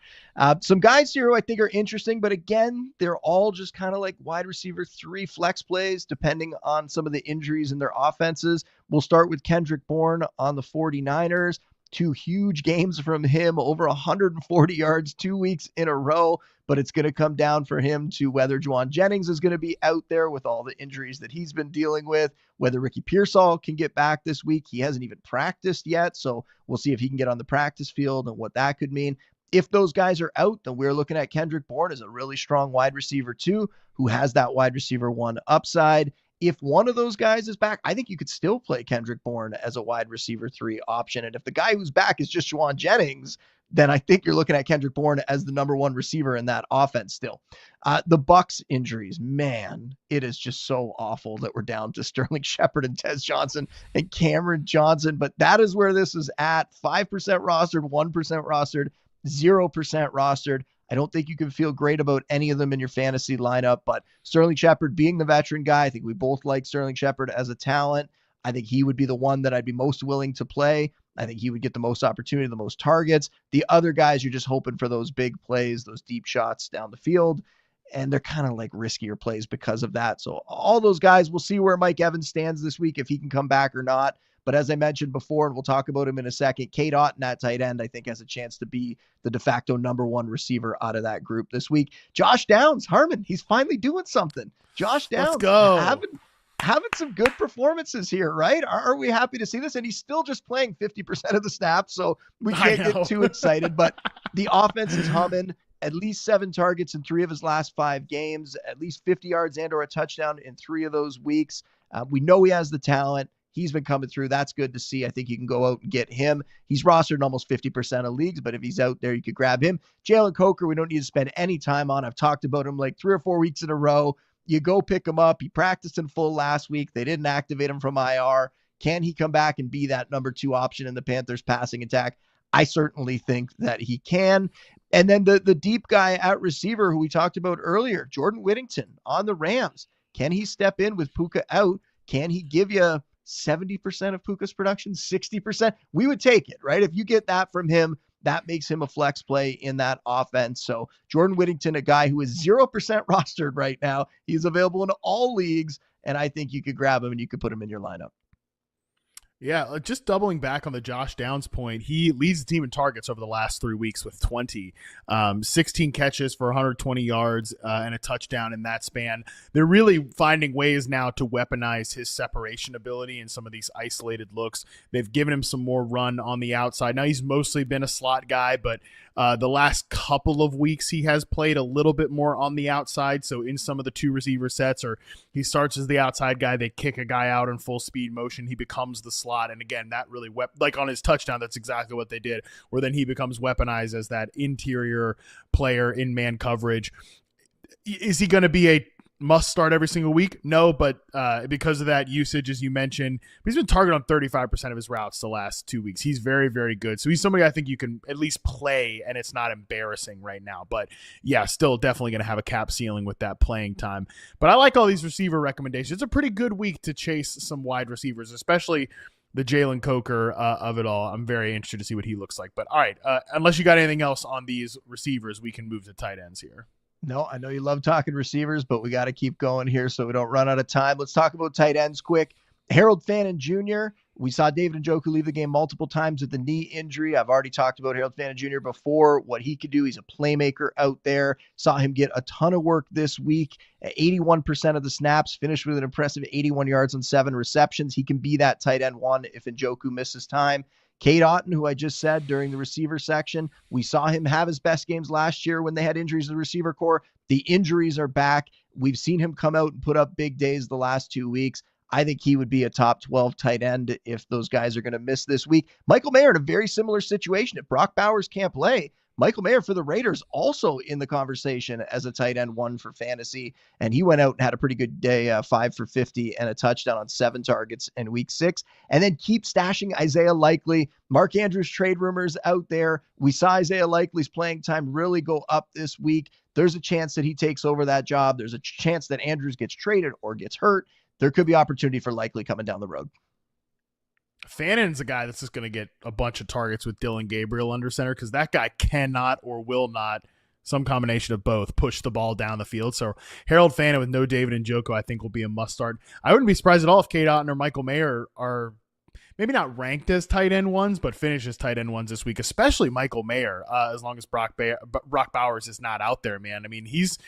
Some guys here who I think are interesting, but again, they're all just kind of like wide receiver 3 flex plays, depending on some of the injuries in their offenses. We'll start with Kendrick Bourne on the 49ers. 2 huge games from him, over 140 yards 2 weeks in a row, but it's going to come down for him to whether Juwan Jennings is going to be out there with all the injuries that he's been dealing with, whether Ricky Pearsall can get back this week. He hasn't even practiced yet, so we'll see if he can get on the practice field and what that could mean. If those guys are out, then we're looking at Kendrick Bourne as a really strong wide receiver 2 who has that wide receiver 1 upside. If one of those guys is back, I think you could still play Kendrick Bourne as a wide receiver 3 option. And if the guy who's back is just Juwan Jennings, then I think you're looking at Kendrick Bourne as the number 1 receiver in that offense still. The Bucs injuries, man, it is just so awful that we're down to Sterling Shepard and Tez Johnson and Cameron Johnson. But that is where this is at. 5% rostered, 1% rostered, 0% rostered. I don't think you can feel great about any of them in your fantasy lineup, but Sterling Shepard being the veteran guy, I think we both like Sterling Shepard as a talent. I think he would be the one that I'd be most willing to play. I think he would get the most opportunity, the most targets. The other guys, you're just hoping for those big plays, those deep shots down the field. and they're kind of like riskier plays because of that. So all those guys, we'll see where Mike Evans stands this week, if he can come back or not. But as I mentioned before, and we'll talk about him in a second, Cade Otton at tight end, I think, has a chance to be the de facto number one receiver out of that group this week. Josh Downs, Harmon, he's finally doing something. Josh Downs, let's go. Having some good performances here, right? Are we happy to see this? And he's still just playing 50% of the snaps, so we can't get too excited. But the offense is humming. At least 7 targets in 3 of his last 5 games, at least 50 yards and or a touchdown in 3 of those weeks. We know he has the talent. He's been coming through. That's good to see. I think you can go out and get him. He's rostered in almost 50% of leagues, but if he's out there, you could grab him. Jalen Coker, we don't need to spend any time on. I've talked about him like 3 or 4 weeks in a row. You go pick him up. He practiced in full last week. They didn't activate him from IR. Can he come back and be that number 2 option in the Panthers passing attack? I certainly think that he can. And then the deep guy at receiver who we talked about earlier, Jordan Whittington on the Rams. Can he step in with Puka out? Can he give you 70% of Puka's production, 60%? We would take it, right? If you get that from him, that makes him a flex play in that offense. So Jordan Whittington, a guy who is 0% rostered right now. He's available in all leagues, and I think you could grab him and you could put him in your lineup. Yeah, just doubling back on the Josh Downs point, he leads the team in targets over the last 3 weeks with 20. 16 catches for 120 yards and a touchdown in that span. They're really finding ways now to weaponize his separation ability in some of these isolated looks. They've given him some more run on the outside. Now, he's mostly been a slot guy, but the last couple of weeks he has played a little bit more on the outside. So in some of the 2 receiver sets, or he starts as the outside guy, they kick a guy out in full speed motion, he becomes the slot. And again, that really like on his touchdown, that's exactly what they did, where then he becomes weaponized as that interior player in man coverage. Is he going to be a must start every single week? No, but because of that usage, as you mentioned, he's been targeted on 35% of his routes the last 2 weeks. He's very, very good. So he's somebody I think you can at least play, and it's not embarrassing right now. But yeah, still definitely going to have a cap ceiling with that playing time. But I like all these receiver recommendations. It's a pretty good week to chase some wide receivers, especially the Jalen Coker of it all. I'm very interested to see what he looks like. But all right, unless you got anything else on these receivers, we can move to tight ends here. No, I know you love talking receivers, but we got to keep going here so we don't run out of time. Let's talk about tight ends quick. Harold Fannin Jr., we saw David Njoku leave the game multiple times with the knee injury. I've already talked about Harold Fannin Jr. before, what he could do. He's a playmaker out there. Saw him get a ton of work this week. 81% of the snaps, finished with an impressive 81 yards on 7 receptions. He can be that tight end 1 if Njoku misses time. Cade Otton, who I just said during the receiver section, we saw him have his best games last year when they had injuries to the receiver core. The injuries are back. We've seen him come out and put up big days the last 2 weeks. I think he would be a top 12 tight end if those guys are going to miss this week. Michael Mayer in a very similar situation. If Brock Bowers can't play, Michael Mayer for the Raiders also in the conversation as a tight end 1 for fantasy. And he went out and had a pretty good day, 5 for 50 and a touchdown on 7 targets in week 6. And then keep stashing Isaiah Likely. Mark Andrews trade rumors out there. We saw Isaiah Likely's playing time really go up this week. There's a chance that he takes over that job. There's a chance that Andrews gets traded or gets hurt. There could be opportunity for Likely coming down the road. Fannon's a guy that's just going to get a bunch of targets with Dylan Gabriel under center, because that guy cannot or will not, some combination of both, push the ball down the field. So Harold Fannin with no David Njoku, I think, will be a must start. I wouldn't be surprised at all if Cade Otton or Michael Mayer are maybe not ranked as tight end 1s, but finish as tight end 1s this week, especially Michael Mayer, as long as Brock Bowers is not out there, man. I mean, he's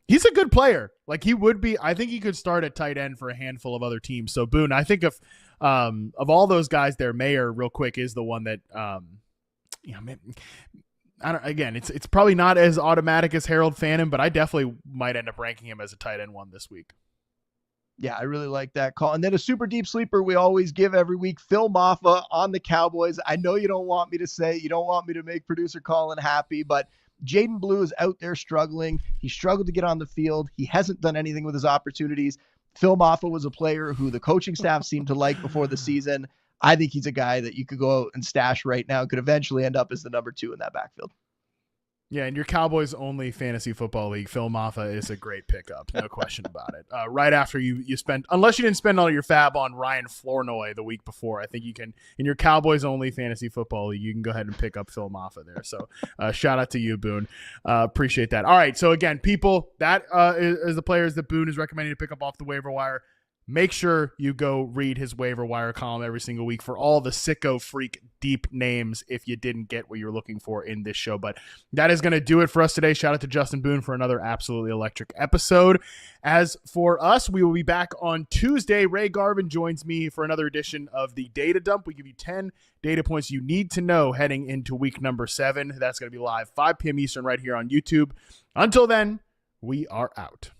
a good player. Like, he would be. I think he could start at tight end for a handful of other teams. So Boone, I think of all those guys there, Mayer real quick is the one that, again, it's probably not as automatic as Harold Fannin, but I definitely might end up ranking him as a tight end 1 this week. Yeah, I really like that call. And then a super deep sleeper we always give every week, Phil Maffa on the Cowboys. I know you don't want me to say, you don't want me to make producer Colin happy, but Jaden Blue is out there struggling. He struggled to get on the field. He hasn't done anything with his opportunities. Phil Maffa was a player who the coaching staff seemed to like before the season. I think he's a guy that you could go out and stash right now, could eventually end up as the number 2 in that backfield. Yeah, and your Cowboys only fantasy football league, Phil Maffa is a great pickup, no question about it. Right after you spend, unless you didn't spend all your fab on Ryan Flournoy the week before, I think you can, in your Cowboys only fantasy football league, you can go ahead and pick up Phil Maffa there. So shout out to you, Boone. Appreciate that. All right, so again, people, that is the players that Boone is recommending to pick up off the waiver wire. Make sure you go read his waiver wire column every single week for all the sicko freak deep names if you didn't get what you're looking for in this show. But that is going to do it for us today. Shout out to Justin Boone for another absolutely electric episode. As for us, we will be back on Tuesday. Ray Garvin joins me for another edition of the Data Dump. We give you 10 data points you need to know heading into week number 7. That's going to be live 5 p.m. Eastern right here on YouTube. Until then, we are out.